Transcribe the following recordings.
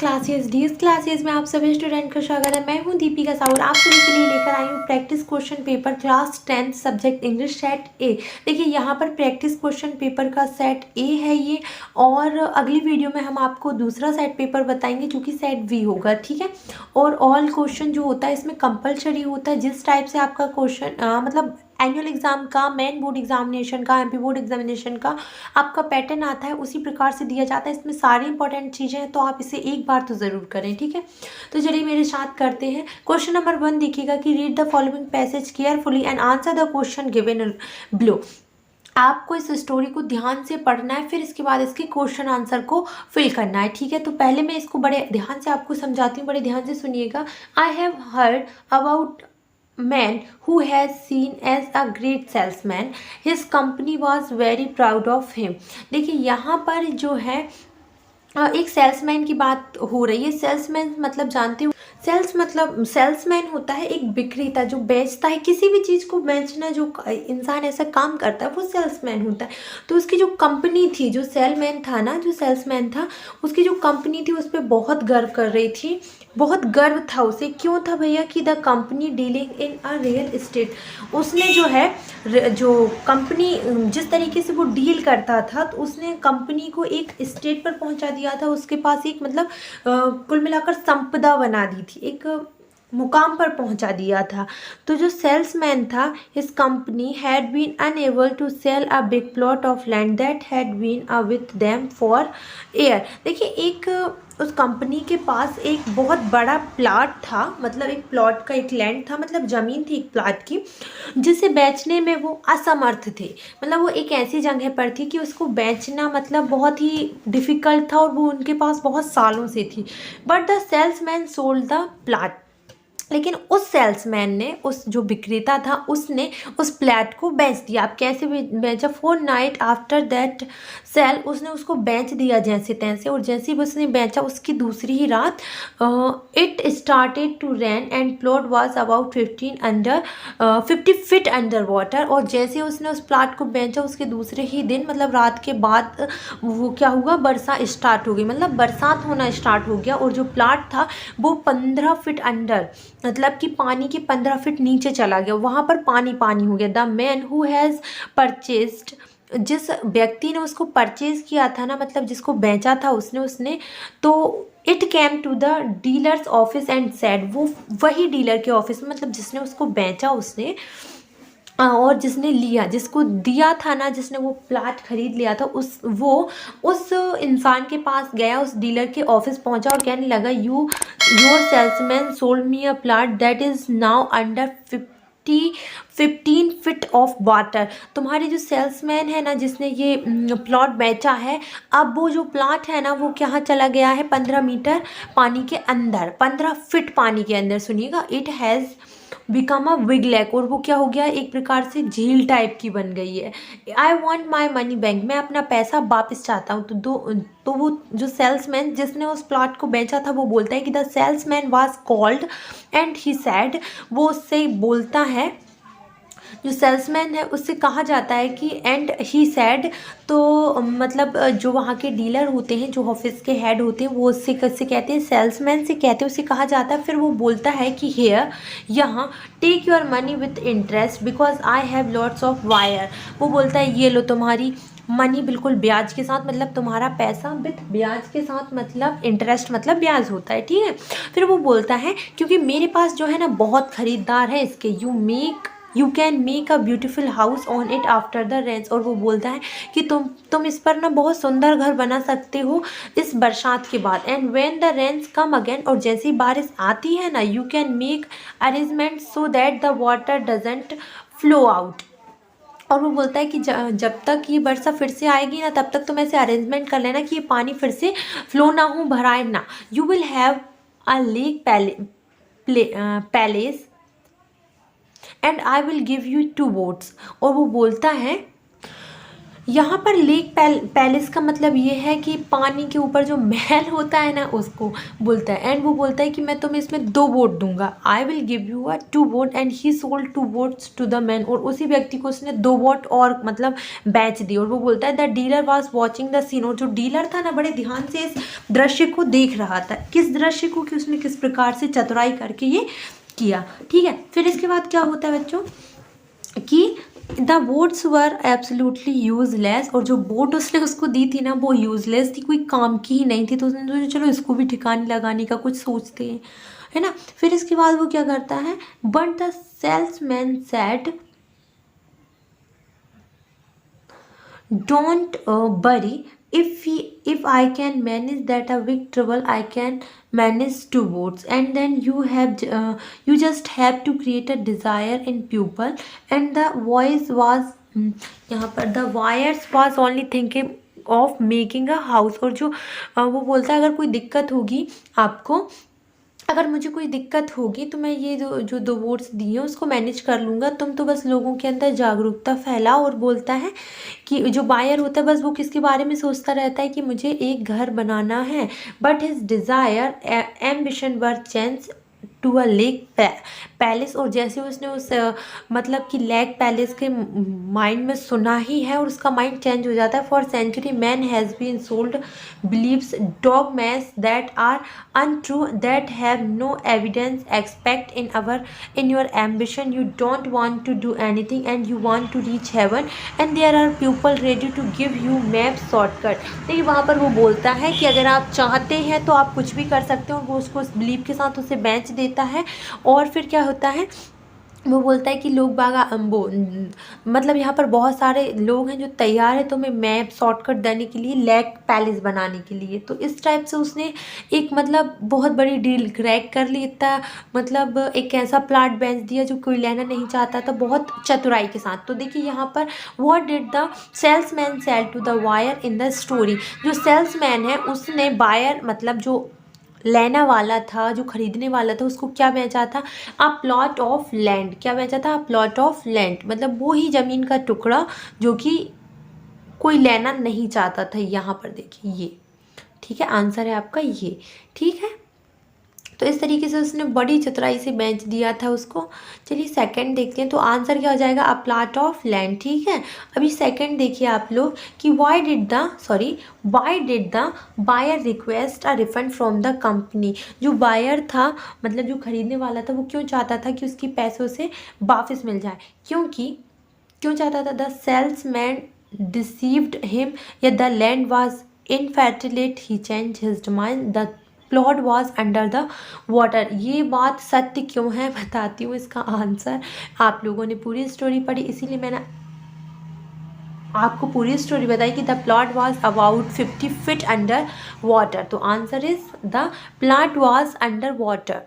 DS classes में आप सभी स्टूडेंट का स्वागत है। मैं हूं दीपिका साहू। आप सभी के लिए लेकर आई हूं practice question paper class 10 subject English set ए। देखिए यहाँ पर प्रैक्टिस क्वेश्चन पेपर का सेट ए है ये, और अगली वीडियो में हम आपको दूसरा सेट पेपर बताएंगे जो कि सेट बी होगा, ठीक है। और ऑल क्वेश्चन जो होता है इसमें कंपलसरी होता है। जिस टाइप से आपका क्वेश्चन मतलब एनुअल एग्जाम का, मेन बोर्ड एग्जामिनेशन का, एमपी बोर्ड एग्जामिनेशन का आपका पैटर्न आता है उसी प्रकार से दिया जाता है। इसमें सारी इंपॉर्टेंट चीज़ें हैं, तो आप इसे एक बार तो ज़रूर करें, ठीक है। तो चलिए मेरे साथ करते हैं। क्वेश्चन नंबर 1 देखिएगा कि read the following passage carefully and answer the question given below. आपको इस स्टोरी को ध्यान से पढ़ना है, फिर इसके बाद इसके क्वेश्चन आंसर को फिल करना है, ठीक है। तो पहले मैं इसको बड़े ध्यान से आपको समझाती हूँ, बड़े ध्यान से सुनिएगा। I have heard about man who has seen as a great salesman. His company was very proud of him. देखिए यहाँ पर जो है एक सेल्समैन की बात हो रही है। सेल्समैन मतलब जानते हो, सेल्स मतलब सेल्समैन होता है एक विक्रेता जो बेचता है, किसी भी चीज़ को बेचना, जो इंसान ऐसा काम करता है वो सेल्समैन होता है। तो उसकी जो कंपनी थी, जो सेलमैन था ना, जो सेल्समैन था, उसकी जो कंपनी थी उस पर बहुत गर्व कर रही थी, बहुत गर्व था उसे। क्यों था भैया? कि the company dealing in a real estate. उसने जो है जो कंपनी जिस तरीके से वो डील करता था, तो उसने कंपनी को एक स्टेट पर पहुंचा दिया था। उसके पास एक मतलब कुल मिलाकर संपदा बना दी थी, एक मुकाम पर पहुंचा दिया था। तो जो सेल्समैन था, his company had been unable to sell a big plot of land that had been with them for year. देखिए एक उस कंपनी के पास एक बहुत बड़ा प्लाट था, मतलब एक प्लॉट का एक लैंड था, मतलब ज़मीन थी एक प्लाट की, जिसे बेचने में वो असमर्थ थे। मतलब वो एक ऐसी जगह पर थी कि उसको बेचना मतलब बहुत ही डिफ़िकल्ट था, और वो उनके पास बहुत सालों से थी। But the salesman sold the plot. लेकिन उस सेल्समैन ने, उस जो विक्रेता था, उसने उस प्लाट को बेच दिया। आप कैसे बेचा? 4 नाइट आफ्टर दैट सेल, उसने उसको बेच दिया जैसे तैसे। और जैसे ही उसने बेचा उसकी दूसरी ही रात it started to rain and plot was about 50 feet under water. और जैसे उसने उस प्लाट को बेचा उसके दूसरे ही दिन, मतलब रात के बाद, वो क्या हुआ? वर्षा स्टार्ट हो गई, मतलब बरसात होना स्टार्ट हो गया। और जो प्लाट था वो 15 फीट अंडर, मतलब कि पानी के 15 फीट नीचे चला गया, वहाँ पर पानी पानी हो गया। The man who has purchased, जिस व्यक्ति ने उसको परचेज किया था ना, मतलब जिसको बेचा था उसने तो it came to the dealer's office and said, वो वही डीलर के ऑफिस में, मतलब जिसने उसको बेचा उसने और जिसने लिया, जिसको दिया था ना, जिसने वो प्लाट खरीद लिया था, उस इंसान के पास गया, उस डीलर के ऑफिस पहुंचा और कहने लगा, your salesman sold me a plot that is now under 15 feet of water. तुम्हारे जो सेल्समैन है ना, जिसने ये प्लॉट बेचा है, अब वो जो प्लाट है ना वो कहाँ चला गया है? 15 मीटर पानी के अंदर, 15 फीट पानी के अंदर। सुनिएगा, it has become a big lake, और वो क्या हो गया? एक प्रकार से झील टाइप की बन गई है। I want my money bank, मैं अपना पैसा वापस चाहता हूँ। तो वो जो सेल्समैन जिसने उस प्लॉट को बेचा था वो बोलता है कि the salesman was called and he sad, वो उससे बोलता है, जो सेल्समैन है उससे कहा जाता है कि एंड ही सैड, तो मतलब जो वहाँ के डीलर होते हैं, जो ऑफिस के हेड होते हैं, वो उससे कहते हैं, सेल्समैन से कहते हैं, उससे कहा जाता है। फिर वो बोलता है कि हेयर, यहाँ take your money with interest because I have lots of wire. वो बोलता है ये लो तुम्हारी मनी बिल्कुल ब्याज के साथ, मतलब तुम्हारा पैसा विथ ब्याज के साथ, मतलब इंटरेस्ट मतलब ब्याज होता है, ठीक है। फिर वो बोलता है क्योंकि मेरे पास जो है ना बहुत ख़रीदार है इसके, you can make a beautiful house on it after the rains. और वो बोलता है कि तुम इस पर ना बहुत सुंदर घर बना सकते हो इस बरसात के बाद। And when the rains come again, और जैसी बारिश आती है ना, you can make arrangement so that the water doesn't flow out. और वो बोलता है कि जब तक ये वर्षा फिर से आएगी ना, तब तक तुम ऐसे अरेंजमेंट कर लेना कि ये पानी फिर से फ्लो ना हो, भराए ना। You will have a lake palace and I will give you 2 boats. और वो बोलता है यहाँ पर लेक पैलेस का मतलब ये है कि पानी के ऊपर जो महल होता है ना उसको बोलता है। एंड वो बोलता है कि मैं तुम्हें इसमें 2 बोट दूंगा, I will give you a 2 boat, and he sold 2 boats to the man, और उसी व्यक्ति को उसने 2 बोट और मतलब बेच दी। और वो बोलता है the dealer was watching the scene, और जो डीलर था ना बड़े ध्यान से इस दृश्य को देख रहा था। किस दृश्य को, कि उसने किस प्रकार से चतुराई करके ये किया। ठीक है, फिर इसके बाद क्या होता है बच्चों कि the boats were absolutely useless, और जो बोट उसने उसको दी थी ना वो यूजलेस थी, कोई काम की ही नहीं थी। तो उसने सोचा चलो इसको भी ठिकाने लगाने का कुछ सोचते हैं, है ना। फिर इसके बाद वो क्या करता है, but the salesman said don't worry, if I can manage that a big trouble, I can manage 2 boats, and then you just have to create a desire in people. And the voice was यहाँ पर the voice was only thinking of making a house, और जो वो बोलता है अगर कोई दिक्कत होगी आपको, अगर मुझे कोई दिक्कत होगी तो मैं ये जो 2 वोट्स दिए हैं उसको मैनेज कर लूँगा, तुम तो बस लोगों के अंदर जागरूकता फैलाओ। और बोलता है कि जो बायर होता है बस वो किसके बारे में सोचता रहता है कि मुझे एक घर बनाना है, but his desire ambition were change to a lake palace. और जैसे उसने उस मतलब कि लेक पैलेस के माइंड में सुना ही है और उसका माइंड चेंज हो जाता है। For century man has been sold believes dogmas that are untrue, that have no evidence, expect in your ambition, you don't want to do anything and you want to reach heaven, and there are people ready to give you map shortcut. देखिए वहाँ पर वो बोलता है कि अगर आप चाहते हैं तो आप कुछ भी कर सकते हो, और वो उसको उस बिलीव के साथ उसे बेच देता है। और फिर क्या होता है, वो बोलता है कि लोग बागा वो मतलब यहाँ पर बहुत सारे लोग हैं जो तैयार है तुम्हें मैप शॉर्टकट देने के लिए, लेक पैलेस बनाने के लिए। तो इस टाइप से उसने एक मतलब बहुत बड़ी डील क्रैक कर ली, इतना मतलब एक ऐसा प्लाट बेच दिया जो कोई लेना नहीं चाहता था, बहुत चतुराई के साथ। तो देखिए यहाँ पर what did the salesman sell to the buyer in the story, जो सेल्समैन है उसने बायर मतलब जो लेना वाला था, जो खरीदने वाला था, उसको क्या बेचा था, अ प्लॉट ऑफ लैंड। क्या बेचा था, अ प्लॉट ऑफ लैंड, मतलब वो ही ज़मीन का टुकड़ा जो कि कोई लेना नहीं चाहता था। यहाँ पर देखिए ये, ठीक है, आंसर है आपका ये। ठीक है, तो इस तरीके से उसने बड़ी चतुराई से बेच दिया था उसको। चलिए सेकंड देखते हैं, तो आंसर क्या हो जाएगा, अ प्लॉट ऑफ लैंड। ठीक है, अभी सेकंड देखिए आप लोग कि why did the buyer request a refund from the company. जो बायर था मतलब जो खरीदने वाला था वो क्यों चाहता था कि उसकी पैसों से वापस मिल जाए, क्यों चाहता था, द सेल्समैन डिसीव्ड हिम, या the land was infertile, he change his mind, the plot was under the water. ये बात सत्य क्यों है बताती हूँ, इसका आंसर आप लोगों ने पूरी स्टोरी पढ़ी इसीलिए मैंने आपको पूरी स्टोरी बताई कि the plot was about 50 feet under water. तो answer is the plot was under water.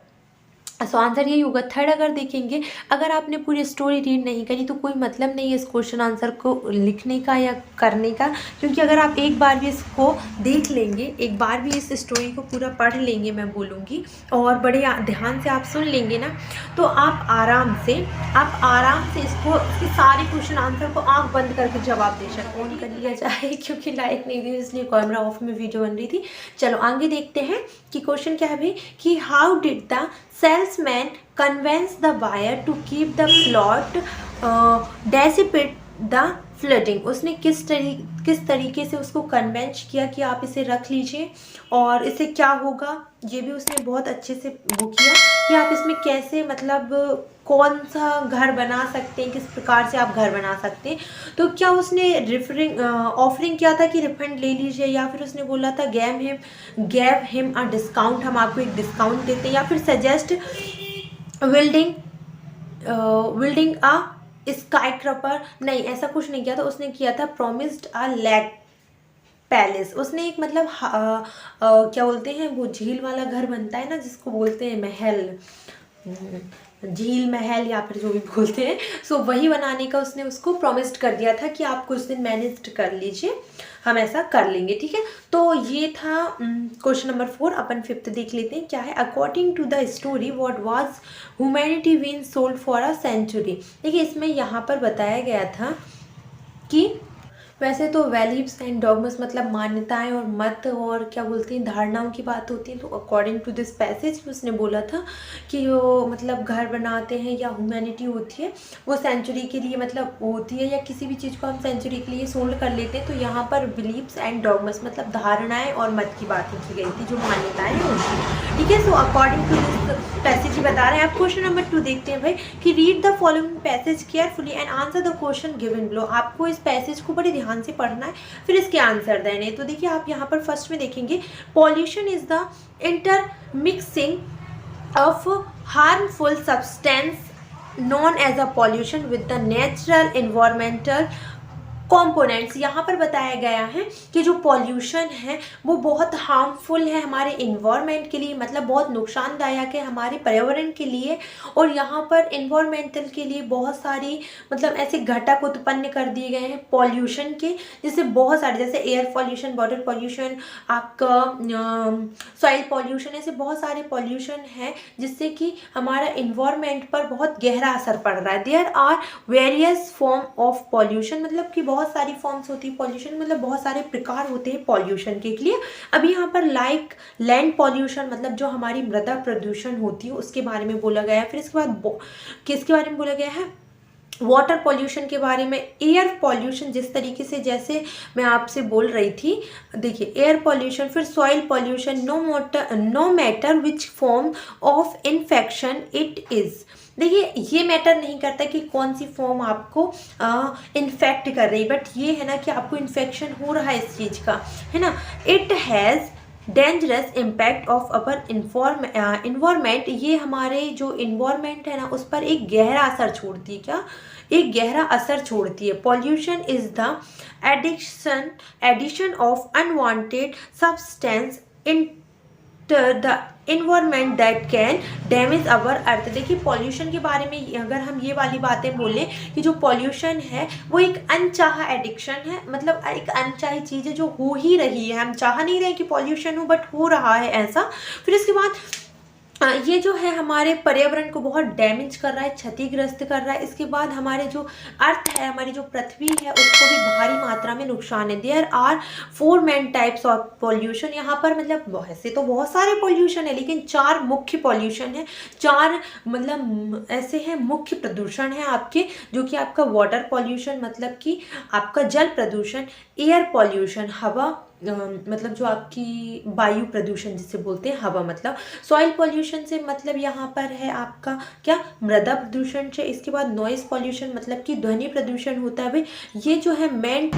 So answer यही होगा। थर्ड अगर देखेंगे, अगर आपने पूरी स्टोरी रीड नहीं करी तो कोई मतलब नहीं है इस क्वेश्चन आंसर को लिखने का या करने का, क्योंकि अगर आप एक बार भी इसको देख लेंगे, एक बार भी इस स्टोरी को पूरा पढ़ लेंगे मैं बोलूँगी, और बड़े ध्यान से आप सुन लेंगे ना, तो आप आराम से इसको इसके सारे क्वेश्चन आंसर को आँख बंद करके जवाब दे सकते हैं। ऑन कर लिया जाए क्योंकि लाइट नहीं थी इसलिए कैमरा ऑफ में वीडियो बन रही थी। चलो आगे देखते हैं कि क्वेश्चन क्या है भाई, कि how did the salesman convinced the buyer to keep the plot, dissipate the flooding। उसने किस तरीके से उसको कन्वेंस किया कि आप इसे रख लीजिए और इससे क्या होगा, ये भी उसने बहुत अच्छे से वो किया कि आप इसमें कैसे मतलब कौन सा घर बना सकते हैं, किस प्रकार से आप घर बना सकते हैं। तो क्या उसने ऑफरिंग किया था कि रिफंड ले लीजिए, या फिर उसने बोला था गैव हिम अ डिस्काउंट, हम आपको एक डिस्काउंट देते हैं, या फिर सजेस्ट बिल्डिंग अ स्काईक्रॉपर। नहीं, ऐसा कुछ नहीं किया था। उसने किया था प्रॉमिस्ड अ लेक पैलेस। उसने एक मतलब क्या बोलते हैं वो झील वाला घर बनता है ना जिसको बोलते हैं महल, झील महल या फिर जो भी बोलते हैं, सो वही बनाने का उसने उसको प्रॉमिस्ड कर दिया था कि आप कुछ दिन मैनेज कर लीजिए, हम ऐसा कर लेंगे। ठीक है, तो ये था क्वेश्चन नंबर 4। अपन 5th देख लेते हैं क्या है। According to the story what was humanity been sold for a century. देखिए इसमें यहाँ पर बताया गया था कि वैसे तो वैल्यूज एंड डॉगम्स मतलब मान्यताएं और मत और क्या बोलते हैं धारणाओं की बात होती है। तो अकॉर्डिंग टू दिस पैसेज उसने बोला था कि वो मतलब घर बनाते हैं या ह्यूमैनिटी होती है वो सेंचुरी के लिए मतलब होती है, या किसी भी चीज़ को हम सेंचुरी के लिए सोल्ड कर लेते हैं। तो यहाँ पर बिलीव्स एंड डॉगम्स मतलब धारणाएं और मत की बातें की गई थी, जो मान्यताएं हैं उनकी। ठीक है, so according to this passage ही बता रहे हैं। आप क्वेश्चन नंबर 2 देखते हैं भाई कि read the following passage carefully and answer the question given below. आपको इस पैसेज को बड़े ध्यान से पढ़ना है, फिर इसके आंसर देने। तो देखिए आप यहाँ पर फर्स्ट में देखेंगे pollution is the intermixing of harmful substance known as a pollution with the natural environmental components. यहाँ पर बताया गया है कि जो पॉल्यूशन है वो बहुत हार्मफुल है हमारे इन्वायरमेंट के लिए, मतलब बहुत नुकसानदायक है हमारे पर्यावरण के लिए। और यहाँ पर इन्वायरमेंटल के लिए बहुत सारी मतलब ऐसे घटक उत्पन्न कर दिए गए हैं पॉल्यूशन के, जिससे बहुत सारे जैसे एयर पॉल्यूशन, वाटर पॉल्यूशन, आपका सॉइल पॉल्यूशन, ऐसे बहुत सारे पॉल्यूशन है जिससे कि हमारा इन्वायरमेंट पर बहुत गहरा असर पड़ रहा है। There are various form of pollution, मतलब कि बहुत सारी फॉर्म्स होती है पॉल्यूशन, मतलब बहुत सारे प्रकार होते हैं पॉल्यूशन के लिए। अब यहाँ पर लाइक लैंड पॉल्यूशन मतलब जो हमारी मृदा प्रदूषण होती है उसके बारे में बोला गया है। फिर इसके बाद किसके बारे में बोला गया है, वाटर पॉल्यूशन के बारे में। एयर पॉल्यूशन जिस तरीके से जैसे मैं आपसे बोल रही थी, देखिए एयर पॉल्यूशन, फिर soil pollution, no matter which form of infection it is. देखिए ये मैटर नहीं करता कि कौन सी फॉर्म आपको इन्फेक्ट कर रही, बट ये है ना कि आपको इन्फेक्शन हो रहा है इस चीज़ का, है ना। It has dangerous impact of our environment, ये हमारे जो इन्वायरमेंट है ना उस पर एक गहरा असर छोड़ती है। क्या, एक गहरा असर छोड़ती है। Pollution is the addition of unwanted substance in the environment that can damage our earth. देखिए पॉल्यूशन के बारे में अगर हम ये वाली बातें बोलें कि जो पॉल्यूशन है वो एक अनचाहा एडिक्शन है, मतलब एक अनचाही चीज़ है जो हो ही रही है, हम चाह नहीं रहे कि पॉल्यूशन हो बट हो रहा है ऐसा। फिर इसके बाद ये जो है हमारे पर्यावरण को बहुत डैमेज कर रहा है, क्षतिग्रस्त कर रहा है। इसके बाद हमारे जो अर्थ है, हमारी जो पृथ्वी है, उसको भी भारी मात्रा में नुकसान है। There are 4 main types of pollution. यहाँ पर मतलब वैसे तो बहुत सारे पॉल्यूशन है लेकिन 4 मुख्य पॉल्यूशन है, 4 मतलब ऐसे हैं मुख्य प्रदूषण है आपके, जो कि आपका वाटर पॉल्यूशन मतलब कि आपका जल प्रदूषण, एयर पॉल्यूशन हवा मतलब जो आपकी वायु प्रदूषण जिसे बोलते हैं हवा, मतलब सॉइल पॉल्यूशन से मतलब यहाँ पर है आपका क्या, मृदा प्रदूषण से। इसके बाद नॉइज पॉल्यूशन मतलब कि ध्वनि प्रदूषण होता है भाई, ये जो है मेन।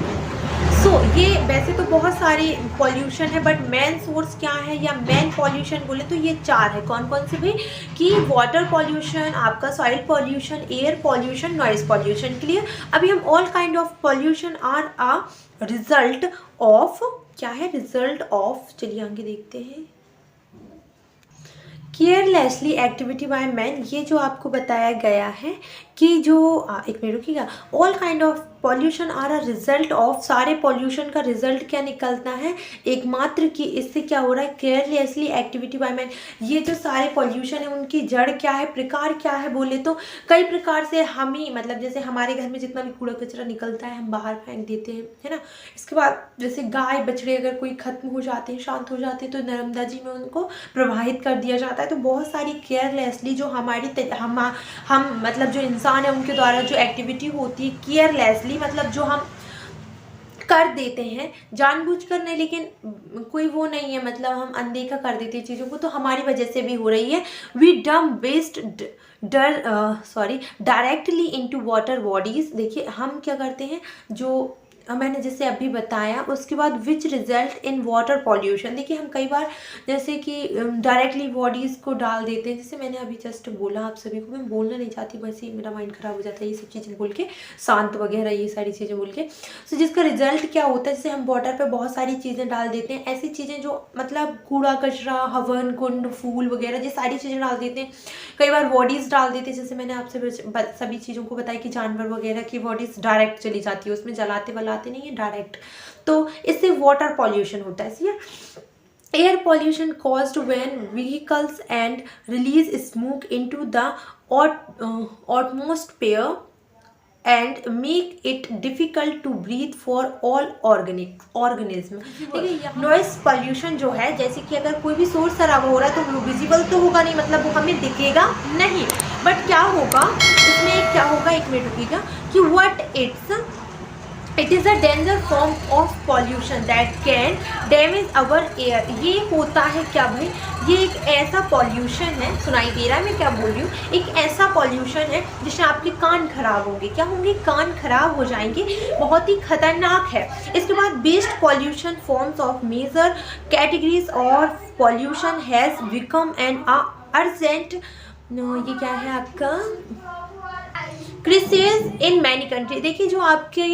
ये वैसे तो बहुत सारे पॉल्यूशन है बट मेन सोर्स क्या है या मेन पॉल्यूशन बोले तो ये 4 है। कौन कौन से भाई, कि वाटर पॉल्यूशन, आपका soil pollution, air pollution, noise pollution. Clear. अभी हम all kind of pollution are a result of, क्या है, रिजल्ट ऑफ, चलिए आगे देखते हैं, केयरलेसली एक्टिविटी बाय मैन। ये जो आपको बताया गया है कि जो एक मिनट रुकिएगा, all kind of pollution are a result of, सारे पॉल्यूशन का रिजल्ट क्या निकलता है, एकमात्र कि इससे क्या हो रहा है, केयरलेसली एक्टिविटी बाय मैन। ये जो सारे पॉल्यूशन है उनकी जड़ क्या है, प्रकार क्या है बोले तो कई प्रकार से हम ही मतलब जैसे हमारे घर में जितना भी कूड़ा कचरा निकलता है हम बाहर फेंक देते हैं, है ना। इसके बाद जैसे गाय बछड़े अगर कोई खत्म हो जाते हैं, शांत हो जाते हैं, तो नर्मदा जी में उनको प्रवाहित कर दिया जाता है। तो बहुत सारी केयरलेसली जो हमारी हम मतलब जो इंसान है उनके द्वारा जो एक्टिविटी होती है केयरलेसली, मतलब जो हम कर देते हैं जानबूझकर नहीं, लेकिन कोई वो नहीं है, मतलब हम अनदेखा कर देते हैं चीज़ों को, तो हमारी वजह से भी हो रही है। We dump waste directly into water bodies. देखिए हम क्या करते हैं, जो मैंने जैसे अभी बताया, उसके बाद which result in water pollution. देखिए हम कई बार जैसे कि डायरेक्टली बॉडीज़ को डाल देते हैं, जैसे मैंने अभी जस्ट बोला आप सभी को, मैं बोलना नहीं चाहती बस ही मेरा माइंड ख़राब हो जाता है ये सब चीज़ें बोल के, शांत वगैरह ये सारी चीज़ें बोल के। तो जिसका रिजल्ट क्या होता है, जैसे हम वाटर पे बहुत सारी चीज़ें डाल देते हैं, ऐसी चीज़ें जो मतलब कूड़ा कचरा, हवन कुंड, फूल वगैरह, ये सारी चीज़ें डाल देते हैं। कई बार बॉडीज़ डाल देते हैं, जैसे मैंने आपसे सभी चीज़ों को बताया कि जानवर वगैरह की बॉडीज़ डायरेक्ट चली जाती है, उसमें जलाते वलाते नहीं है, डायरेक्ट। तो इससे वाटर पॉल्यूशन होता है। इसलिए air pollution caused when vehicles and release smoke into the atmosphere and make it difficult to breathe for all organism. देखिए नॉइस पॉल्यूशन जो है, जैसे कि अगर कोई भी शोर शराबा हो रहा है तो वो विजिबल तो होगा नहीं, मतलब वो हमें दिखेगा नहीं, बट क्या होगा इसमें, क्या होगा, एक मिनट रुकिएगा, कि what it is a danger form of pollution that can damage our air. ये होता है क्या भाई, ये एक ऐसा पॉल्यूशन है, सुनाई दे रहा है मैं क्या बोल रही हूँ, एक ऐसा पॉल्यूशन है जिससे आपके कान खराब होंगे, क्या होंगे, कान खराब हो जाएंगे, बहुत ही खतरनाक है। इसके बाद based pollution forms of major categories और pollution has become an urgent, ये क्या है आपका, क्रिसेस इन मैनी कंट्री। देखिए जो आपके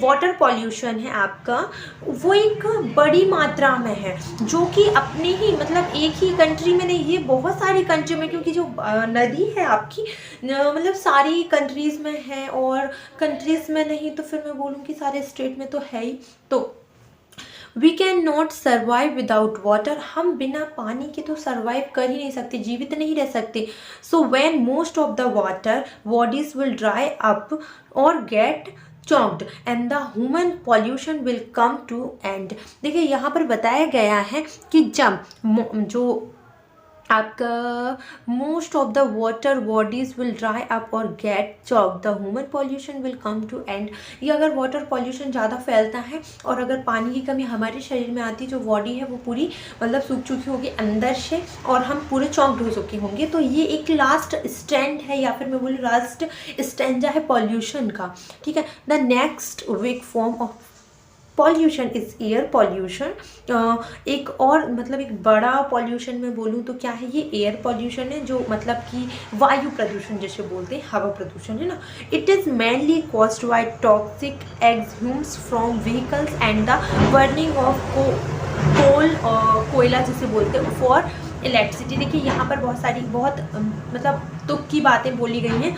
वाटर पॉल्यूशन है आपका, वो एक बड़ी मात्रा में है, जो कि अपने ही मतलब एक ही कंट्री में नहीं, ये बहुत सारी कंट्री में, क्योंकि जो नदी है आपकी मतलब सारी कंट्रीज़ में है, और कंट्रीज़ में नहीं तो फिर मैं बोलूँ कि सारे स्टेट में तो है ही। तो we can not survive without water, हम बिना पानी के तो सर्वाइव कर ही नहीं सकते, जीवित नहीं रह सकते। So when most of the water bodies will dry up और get choked and the human pollution will come to end. देखिए यहाँ पर बताया गया है कि जब जो आपका most of the water bodies will dry up और get choke, the human pollution will come to end. ये अगर वाटर पॉल्यूशन ज़्यादा फैलता है और अगर पानी की कमी हमारे शरीर में आती, जो बॉडी है वो पूरी मतलब सूख चुकी होगी अंदर से और हम पूरे चौंक हो चुके होंगे, तो ये एक लास्ट स्टैंड है, या फिर मैं बोलूँ लास्ट स्टैंडा है पॉल्यूशन का, ठीक है। The next weak form of pollution is air pollution. एक और मतलब एक बड़ा पॉल्यूशन में बोलूँ तो क्या है, ये एयर पॉल्यूशन है, जो मतलब कि वायु प्रदूषण जैसे बोलते हैं, हवा प्रदूषण है ना। It is mainly caused by toxic exhumes from vehicles and the burning of coal, कोयला जिसे बोलते हैं, फॉर इलेक्ट्रिसिटी। देखिए यहाँ पर बहुत मतलब तुक की बातें बोली गई हैं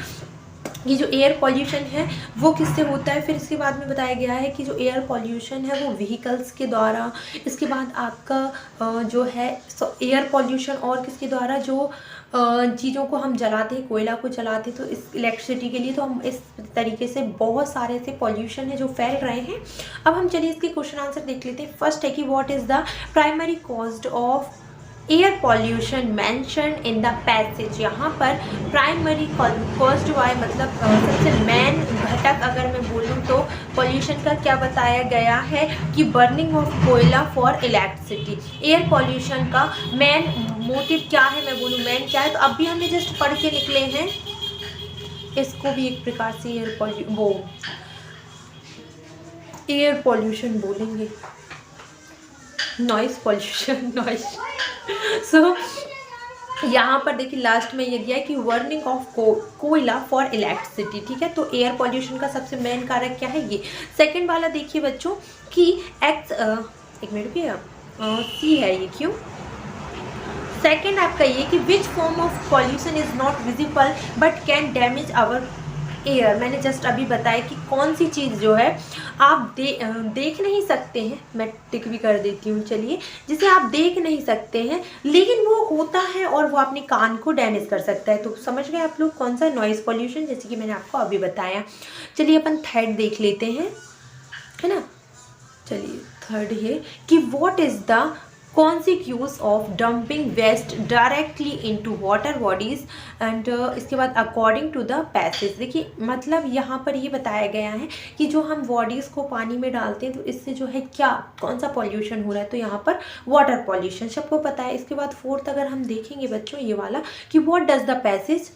कि जो एयर पॉल्यूशन है वो किससे होता है। फिर इसके बाद में बताया गया है कि जो एयर पॉल्यूशन है वो व्हीकल्स के द्वारा, इसके बाद आपका जो है एयर पॉल्यूशन और किसके द्वारा, जो चीज़ों को हम जलाते हैं, कोयला को जलाते हैं तो इस इलेक्ट्रिसिटी के लिए, तो हम इस तरीके से बहुत सारे ऐसे पॉल्यूशन है जो फैल रहे हैं। अब हम चलिए इसके क्वेश्चन आंसर देख लेते हैं। फर्स्ट है कि what is the primary cause of air pollution mention in the passage. यहाँ पर प्राइमरी कॉज्ड बाय मतलब सबसे मेन घटक अगर मैं बोलूँ तो पॉल्यूशन का क्या बताया गया है कि बर्निंग ऑफ कोयला फॉर इलेक्ट्रिसिटी। एयर पॉल्यूशन का मेन मोटिव क्या है, मैं बोलूँ मेन क्या है, तो अभी हमने जस्ट पढ़ के निकले हैं, इसको भी एक प्रकार से एयर पॉल्यूशन बोलेंगे, नॉइस पॉल्यूशन, नॉइस। सो यहाँ पर देखिए लास्ट में ये दिया है कि बर्निंग ऑफ कोयला फॉर इलेक्ट्रिसिटी, ठीक है। तो एयर पॉल्यूशन का सबसे मेन कारक क्या है ये। सेकंड वाला देखिए बच्चों कि एक मिनट रुकिए, सी है ये, क्यों। सेकंड आपका ये कि which form of pollution is not visible but can damage our air. मैंने जस्ट अभी बताया कि कौन सी चीज़ जो है आप देख नहीं सकते हैं, मैं टिक भी कर देती हूँ, चलिए, जिसे आप देख नहीं सकते हैं लेकिन वो होता है और वो अपने कान को डैमेज कर सकता है। तो समझ गए आप लोग कौन सा, नॉइज़ पॉल्यूशन, जैसे कि मैंने आपको अभी बताया। चलिए अपन थर्ड देख लेते हैं, है ना। चलिए थर्ड ये कि what is the consequence of dumping waste directly into water bodies and इसके बाद according to the passage। देखिए मतलब यहाँ पर ये बताया गया है कि जो हम बॉडीज़ को पानी में डालते हैं तो इससे जो है क्या, कौन सा पॉल्यूशन हो रहा है, तो यहाँ पर वाटर पॉल्यूशन सबको पता है। इसके बाद फोर्थ अगर हम देखेंगे बच्चों ये वाला कि what does the passage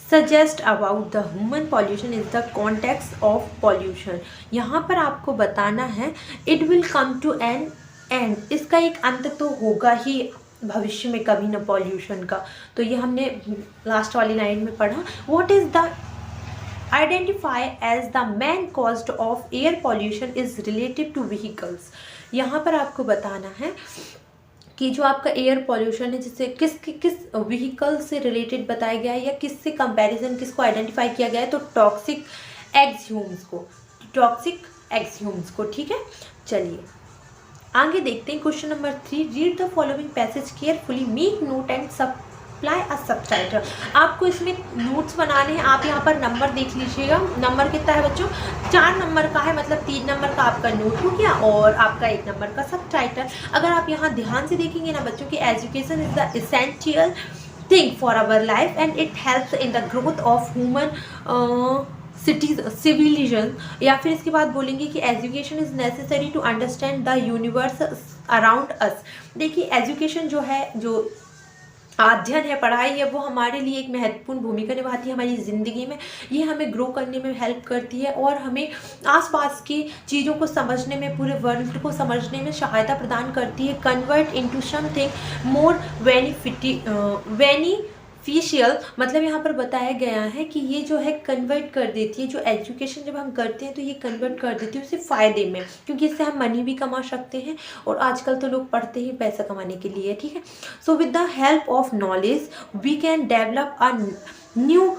suggest about the human pollution is the context of pollution। यहाँ पर आपको बताना है it will come to an end, इसका एक अंत तो होगा ही भविष्य में कभी ना पॉल्यूशन का। तो ये हमने लास्ट वाली लाइन में पढ़ा। what is the identify as the main cause of air pollution is relative to vehicles। यहाँ पर आपको बताना है कि जो आपका एयर पॉल्यूशन है जिससे किस व्हीकल से रिलेटेड बताया गया है या किससे कंपैरिजन, किसको आइडेंटिफाई किया गया है, तो टॉक्सिक एक्सह्यूम्स को, ठीक है। चलिए आगे देखते हैं question number 3। Read the following passage carefully, make note and सब अप्लाई अ सबटाइटल। आपको इसमें नोट्स बनाने हैं। आप यहाँ पर नंबर देख लीजिएगा, नंबर कितना है बच्चों, 4 नंबर का है, मतलब 3 नंबर का आपका नोट हो गया और आपका 1 नंबर का सबटाइटल। अगर आप यहाँ ध्यान से देखेंगे ना बच्चों की education is the essential thing for our life and it helps in the growth of human civilization. या फिर इसके बाद बोलेंगे कि education is necessary to understand the universe around us. देखिए एजुकेशन जो है, जो अध्ययन है, पढ़ाई है, वो हमारे लिए एक महत्वपूर्ण भूमिका निभाती है हमारी ज़िंदगी में। ये हमें ग्रो करने में हेल्प करती है और हमें आसपास की चीज़ों को समझने में, पूरे वर्ल्ड को समझने में सहायता प्रदान करती है। Convert into something more beneficial, मतलब यहाँ पर बताया गया है कि ये जो है कन्वर्ट कर देती है, जो एजुकेशन जब हम करते हैं तो ये कन्वर्ट कर देती है उसे फ़ायदे में, क्योंकि इससे हम मनी भी कमा सकते हैं और आजकल तो लोग पढ़ते ही पैसा कमाने के लिए, ठीक है। So with the help of knowledge we can develop a new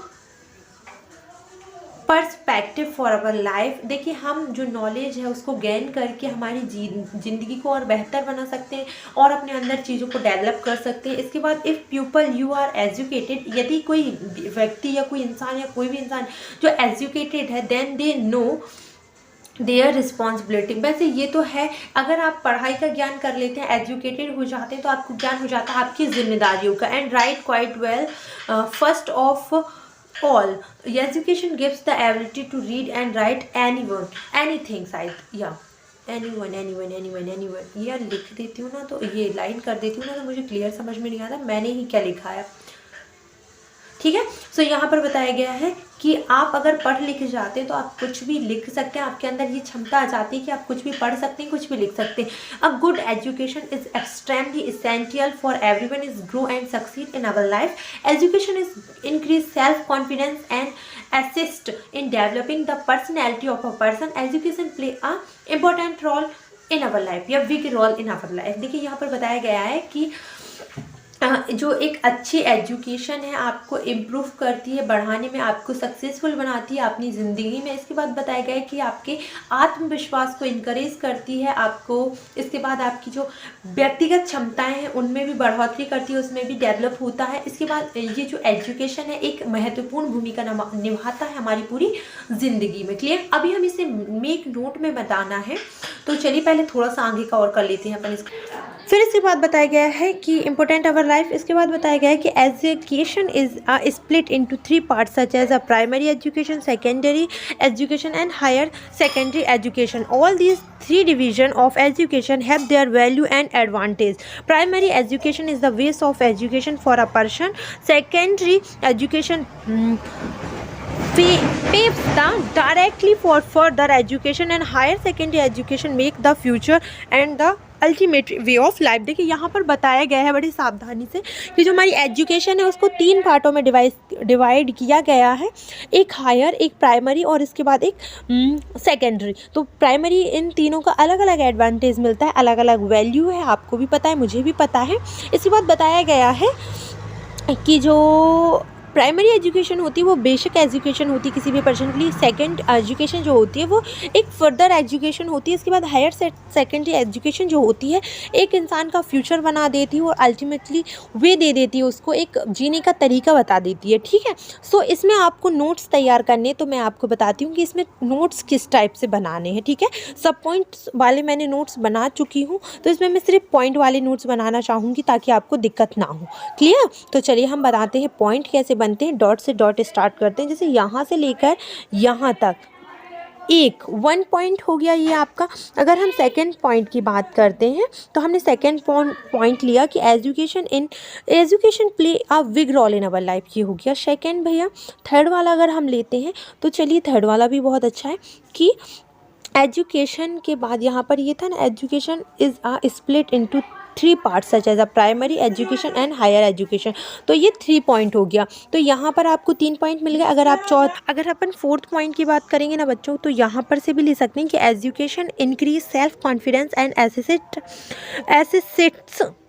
perspective for our life. देखिए हम जो नॉलेज है उसको गेन करके हमारी ज़िंदगी को और बेहतर बना सकते हैं और अपने अंदर चीज़ों को डेवलप कर सकते हैं। इसके बाद if people you are educated, यदि कोई व्यक्ति या कोई इंसान या कोई भी इंसान जो एजुकेटेड है, then they know their responsibility. वैसे ये तो है, अगर आप पढ़ाई का ज्ञान कर लेते हैं, एजुकेटेड हो जाते हैं, तो आपको ज्ञान हो जाता है आपकी जिम्मेदारियों का। And right quite well first of all education gives the ability to read and write anything side anyone यार लिख देती हूँ ना, तो ये लाइन कर देती हूँ ना, तो मुझे क्लियर समझ में नहीं आता मैंने ही क्या लिखा है, ठीक है। सो यहाँ पर बताया गया है कि आप अगर पढ़ लिख जाते हैं तो आप कुछ भी लिख सकते हैं, आपके अंदर ये क्षमता आ जाती है कि आप कुछ भी पढ़ सकते हैं, कुछ भी लिख सकते हैं। A good education is extremely essential for everyone is grow and succeed in our life. Education is increase self confidence and assist in developing the personality of a person. Education play a important role in our life या big role in our life। देखिए यहाँ पर बताया गया है कि जो एक अच्छी एजुकेशन है आपको इम्प्रूव करती है, बढ़ाने में आपको सक्सेसफुल बनाती है अपनी ज़िंदगी में। इसके बाद बताया गया है कि आपके आत्मविश्वास को इनकरेज करती है, आपको इसके बाद आपकी जो व्यक्तिगत क्षमताएं हैं उनमें भी बढ़ोतरी करती है, उसमें भी डेवलप होता है। इसके बाद ये जो एजुकेशन है एक महत्वपूर्ण भूमिका निभाता है हमारी पूरी ज़िंदगी में। क्लियर? अभी हम इसे मेक नोट में बताना है, तो चलिए पहले थोड़ा सा आगे का और कर लेते हैं अपन इसको। फिर इसके बाद बताया गया है कि इम्पोर्टेंट अवर लाइफ। इसके बाद बताया गया है कि education is split into 3 parts such as a primary education, secondary education and higher secondary education. All these 3 division of education have their value and advantage. Primary education is the base of education for a person. Secondary education paves the directly for further education and higher secondary education make the future and the ultimate way of life. देखिए यहाँ पर बताया गया है बड़ी सावधानी से कि जो हमारी एजुकेशन है उसको 3 पार्टों में डिवाइड किया गया है, एक हायर, एक प्राइमरी और इसके बाद एक सेकेंडरी। तो प्राइमरी, इन तीनों का अलग अलग एडवांटेज मिलता है, अलग अलग वैल्यू है, आपको भी पता है, मुझे भी पता है। इसके बाद बताया गया है कि जो प्राइमरी एजुकेशन होती है वो बेसिक एजुकेशन होती है किसी भी पर्सन के लिए। सेकंड एजुकेशन जो होती है वो एक फर्दर एजुकेशन होती है। इसके बाद हायर सेकेंडरी एजुकेशन जो होती है एक इंसान का फ्यूचर बना देती है और अल्टीमेटली वे दे देती है, उसको एक जीने का तरीका बता देती है, ठीक है। सो इसमें आपको नोट्स तैयार करने, तो मैं आपको बताती हूँ कि इसमें नोट्स किस टाइप से बनाने हैं, ठीक है। सब पॉइंट्स वाले मैंने नोट्स बना चुकी हूँ, तो इसमें मैं सिर्फ पॉइंट वाले नोट्स बनाना चाहूँगी ताकि आपको दिक्कत ना हो। क्लियर? तो चलिए हम बताते हैं पॉइंट कैसे बनते हैं। डॉट से डॉट स्टार्ट करते हैं, जैसे यहाँ से लेकर यहाँ तक 1 पॉइंट हो गया ये आपका। अगर हम सेकंड पॉइंट की बात करते हैं तो हमने सेकंड पॉइंट लिया कि education play a big role in our life, ये हो गया सेकंड भैया। थर्ड वाला अगर हम लेते हैं तो चलिए थर्ड वाला भी बहुत अच्छा है कि एजुकेशन के बाद यहाँ पर ये था ना, education is split into 3 parts such as a primary education and higher education. तो ये 3 पॉइंट हो गया, तो यहाँ पर आपको 3 पॉइंट मिल गए। अगर अपन 4th पॉइंट की बात करेंगे ना बच्चों, तो यहाँ पर से भी ले सकते हैं कि education increase self confidence and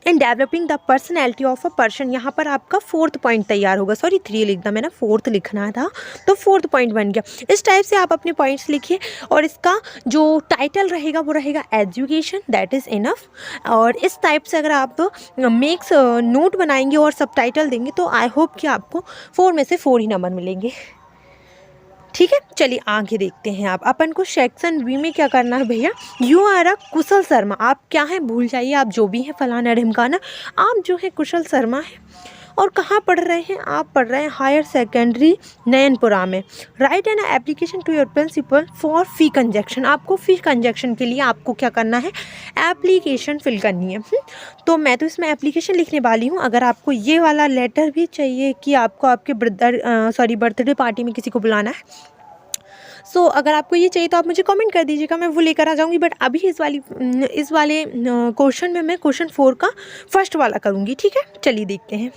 in developing the personality of a person. यहाँ पर आपका 4th पॉइंट तैयार होगा, सॉरी 3 लिखना, मैंने 4th लिखना था तो 4th पॉइंट बन गया। इस टाइप से आप अपने पॉइंट्स लिखिए और इसका जो टाइटल रहेगा वो रहेगा एजुकेशन, दैट इज़ इनफ। और इस टाइप से अगर आप मेक्स नोट बनाएंगे और सब टाइटल देंगे तो आई होप कि आपको 4 में से 4 ही नंबर मिलेंगे। ठीक है, चलिए आगे देखते हैं। आप अपन को सेक्शन बी में क्या करना है भैया, यू आर अ कुशल शर्मा। आप क्या हैं भूल जाइए, आप जो भी हैं फलाना ढिमकाना, आप जो है कुशल शर्मा है। और कहाँ पढ़ रहे हैं, आप पढ़ रहे हैं हायर सेकेंडरी नयनपुरा में। Write an application to your principal for fee concession. आपको फी कंजेक्शन के लिए आपको क्या करना है, एप्लीकेशन फिल करनी है। तो मैं तो इसमें एप्लीकेशन लिखने वाली हूँ। अगर आपको ये वाला लेटर भी चाहिए कि आपको आपके बर्थडे पार्टी में किसी को बुलाना है, अगर आपको ये चाहिए तो आप मुझे कमेंट कर दीजिएगा, मैं वो लेकर आ जाऊँगी। बट अभी इस वाले क्वेश्चन में मैं क्वेश्चन 4 का फर्स्ट वाला करूँगी। ठीक है, चलिए देखते हैं।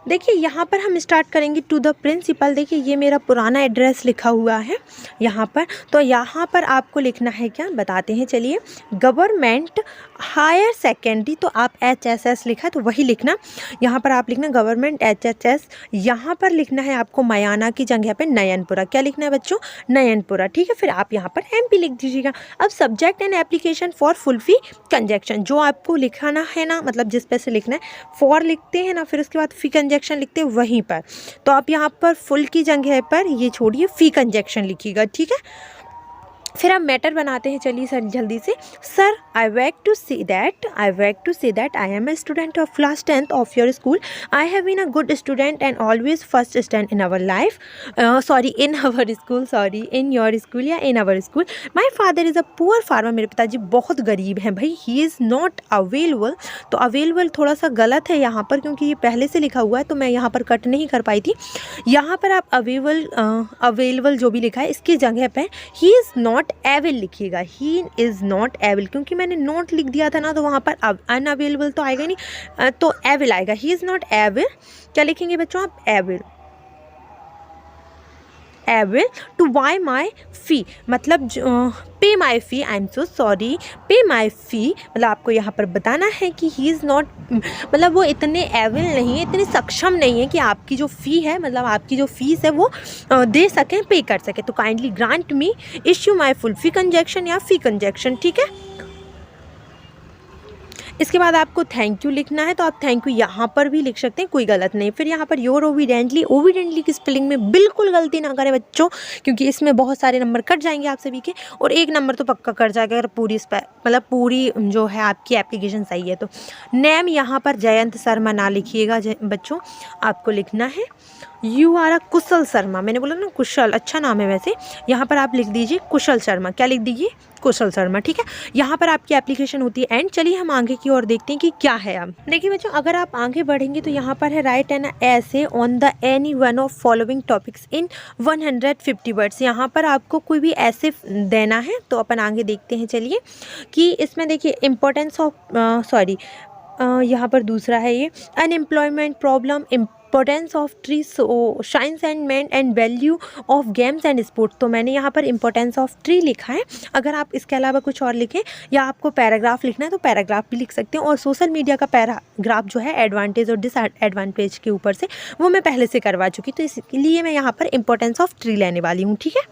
देखिए यहाँ पर हम स्टार्ट करेंगे टू द प्रिंसिपल। देखिए ये मेरा पुराना एड्रेस लिखा हुआ है यहाँ पर, तो यहाँ पर आपको लिखना है क्या बताते हैं, चलिए। गवर्नमेंट हायर सेकेंडरी, तो आप HSS लिखा है तो वही लिखना। यहाँ पर आप लिखना गवर्नमेंट HHS। यहाँ पर लिखना है आपको मयाना की जगह पे नयनपुरा। क्या लिखना है बच्चों, नयनपुरा। ठीक है, फिर आप यहाँ पर MP लिख दीजिएगा। अब subject and application for full fee conjunction, जो आपको लिखाना है ना, मतलब जिस पे से लिखना है, फॉर लिखते हैं ना, फिर उसके बाद फी कंजेक्शन लिखते हैं वहीं पर। तो आप यहाँ पर फुल की जगह पर ये छोड़िए फी कंजेक्शन लिखिएगा। ठीक है, फिर हम मैटर बनाते हैं। चलिए सर जल्दी से। Sir I beg to see that I am a student of class 10th of your school. I have been a good student and always first stand in our life, in our school, in your school या in our school. My father is a poor farmer. मेरे पिताजी बहुत गरीब हैं भाई। He is not available, तो available थोड़ा सा गलत है यहाँ पर, क्योंकि ये पहले से लिखा हुआ है तो मैं यहाँ पर कट नहीं कर पाई थी। यहाँ पर आप अवेलेबल जो भी लिखा है इसकी जगह पर ही इज़ नॉट एबल लिखिएगा। ही इज़ नॉट एबल, क्योंकि मैंने नॉट लिख दिया था ना, तो वहाँ पर अब अनअवेलेबल तो आएगा नहीं, तो एबल आएगा। ही इज़ नॉट एबल, क्या लिखेंगे बच्चों आप, एबल टू बाय माई फ़ी, मतलब पे माई फ़ी, आई एम सो सॉरी, पे माई फ़ी। मतलब आपको यहाँ पर बताना है कि ही इज़ नॉट, मतलब वो इतने एबल नहीं है, इतने सक्षम नहीं है कि आपकी जो फ़ी है, मतलब आपकी जो फ़ीस है वो दे सकें, पे कर सकें। तो kindly grant me issue my full fee conjunction या फ़ी कंजेक्शन। ठीक है, इसके बाद आपको थैंक यू लिखना है, तो आप थैंक यू यहाँ पर भी लिख सकते हैं, कोई गलत नहीं। फिर यहाँ पर योर ओविडेंटली की स्पेलिंग में बिल्कुल गलती ना करें बच्चों, क्योंकि इसमें बहुत सारे नंबर कट जाएंगे आप सभी के, और 1 नंबर तो पक्का कट जाएगा अगर पूरी जो है आपकी एप्लीकेशन सही है तो। नेम यहाँ पर जयंत शर्मा ना लिखिएगा बच्चों, आपको लिखना है यू आर अ कुशल शर्मा। मैंने बोला ना कुशल, अच्छा नाम है वैसे। यहाँ पर आप लिख दीजिए कुशल शर्मा। क्या लिख दीजिए, कुशल शर्मा। ठीक है, यहाँ पर आपकी एप्लीकेशन होती है एंड। चलिए हम आगे की ओर देखते हैं कि क्या है। अब देखिए बच्चों, अगर आप आगे बढ़ेंगे तो यहाँ पर है राइट एन ऐसे on the any one of following topics in 150 words. यहाँ पर आपको कोई भी ऐसे देना है, तो अपन आगे देखते हैं। चलिए कि इसमें देखिए इम्पोर्टेंस ऑफ यहाँ पर दूसरा है ये unemployment problem, importance of tree, science and man and value of games and sports. तो मैंने यहाँ पर इम्पोर्टेंस ऑफ ट्री लिखा है। अगर आप इसके अलावा कुछ और लिखें या आपको पैराग्राफ लिखना है तो पैराग्राफ भी लिख सकते हैं। और सोशल मीडिया का पैराग्राफ जो है एडवांटेज और डिसएडवांटेज के ऊपर से, वो मैं पहले से करवा चुकी, तो इसलिए मैं यहाँ पर इम्पोर्टेंस ऑफ ट्री लेने वाली हूँ। ठीक है,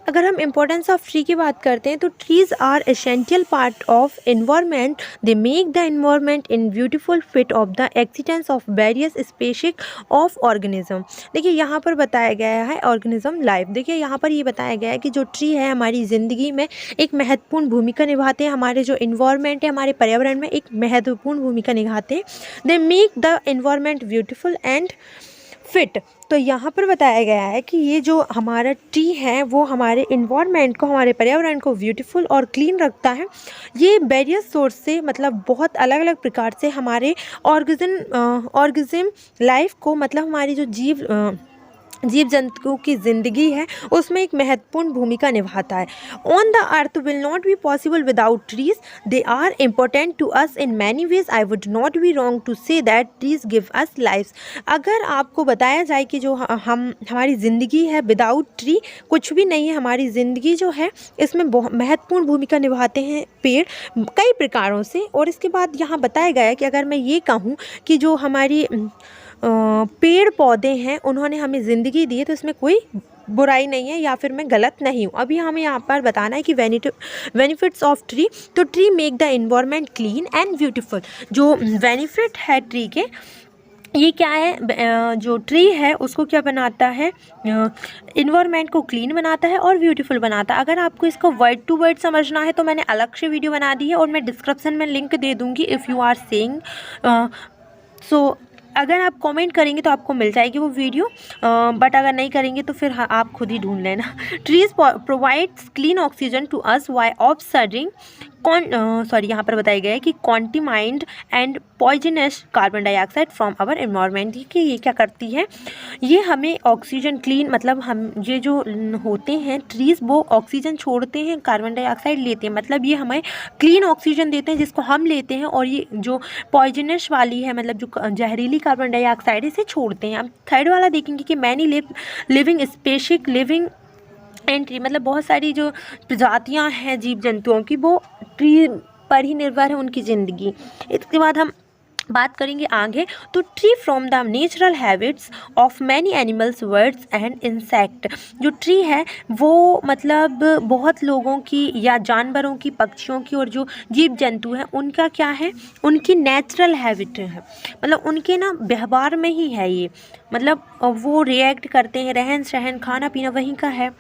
अगर हम इम्पोर्टेंस ऑफ ट्री की बात करते हैं तो trees are essential part of environment, they make the environment in beautiful fit of the existence of various species of organism. देखिए यहाँ पर बताया गया है ऑर्गेनिज्म लाइफ। देखिए यहाँ पर ये बताया गया है कि जो ट्री है हमारी ज़िंदगी में एक महत्वपूर्ण भूमिका निभाते हैं, हमारे जो इन्वायरमेंट है, हमारे पर्यावरण में एक महत्वपूर्ण भूमिका निभाते हैं। दे make the environment beautiful and fit. तो यहाँ पर बताया गया है कि ये जो हमारा ट्री है वो हमारे इन्वायरमेंट को, हमारे पर्यावरण को ब्यूटीफुल और क्लीन रखता है। ये वेरियस सोर्स से, मतलब बहुत अलग अलग प्रकार से हमारे ऑर्गेनिज्म लाइफ को, मतलब हमारी जो जीव जंतुओं की ज़िंदगी है उसमें एक महत्वपूर्ण भूमिका निभाता है। On the earth will not be possible without trees, they are important to us in many ways, I would not be wrong to say that trees give us life. अगर आपको बताया जाए कि जो हम हमारी ज़िंदगी है विदाउट ट्री कुछ भी नहीं है, हमारी ज़िंदगी जो है इसमें बहुत महत्वपूर्ण भूमिका निभाते हैं पेड़ कई प्रकारों से। और इसके बाद यहाँ बताया गया है कि अगर मैं ये कहूँ कि जो हमारी पेड़ पौधे हैं उन्होंने हमें ज़िंदगी दी है तो इसमें कोई बुराई नहीं है या फिर मैं गलत नहीं हूँ। अभी हमें यहाँ पर बताना है कि बेनिफिट्स ऑफ ट्री। तो tree make the environment clean and beautiful. जो बेनिफिट है ट्री के ये क्या है, जो ट्री है उसको क्या बनाता है, इन्वायरमेंट को क्लीन बनाता है और ब्यूटीफुल बनाता है। अगर आपको इसको वर्ड टू वर्ड समझना है तो मैंने अलग से वीडियो बना दी है और मैं डिस्क्रिप्शन में लिंक दे दूँगी if you are saying so अगर आप कमेंट करेंगे तो आपको मिल जाएगी वो वीडियो, बट अगर नहीं करेंगे तो फिर आप खुद ही ढूंढ लेना। Trees provides clean oxygen to us by observing यहाँ पर बताया गया है कि contaminated and poisonous carbon dioxide from our environment. कि ये क्या करती है, ये हमें ऑक्सीजन क्लीन मतलब हम ये जो होते हैं ट्रीज़ वो ऑक्सीजन छोड़ते हैं, कार्बन डाइऑक्साइड लेते हैं, मतलब ये हमें क्लीन ऑक्सीजन देते हैं जिसको हम लेते हैं, और ये जो पॉइजनस वाली है मतलब जो जहरीली कार्बन डाइऑक्साइड इसे छोड़ते हैं। हम थर्ड वाला देखेंगे कि many living species living and tree, मतलब बहुत सारी जो प्रजातियां हैं जीव जंतुओं की वो ट्री पर ही निर्भर है उनकी ज़िंदगी। इसके बाद हम बात करेंगे आगे। तो tree from the natural habits of many animals birds and insect. जो ट्री है वो मतलब बहुत लोगों की या जानवरों की, पक्षियों की और जो जीव जंतु हैं उनका क्या है, उनकी नेचुरल हैबिट है, मतलब उनके ना व्यवहार में ही है ये, मतलब वो रिएक्ट करते हैं, रहन सहन खाना पीना वहीं का है।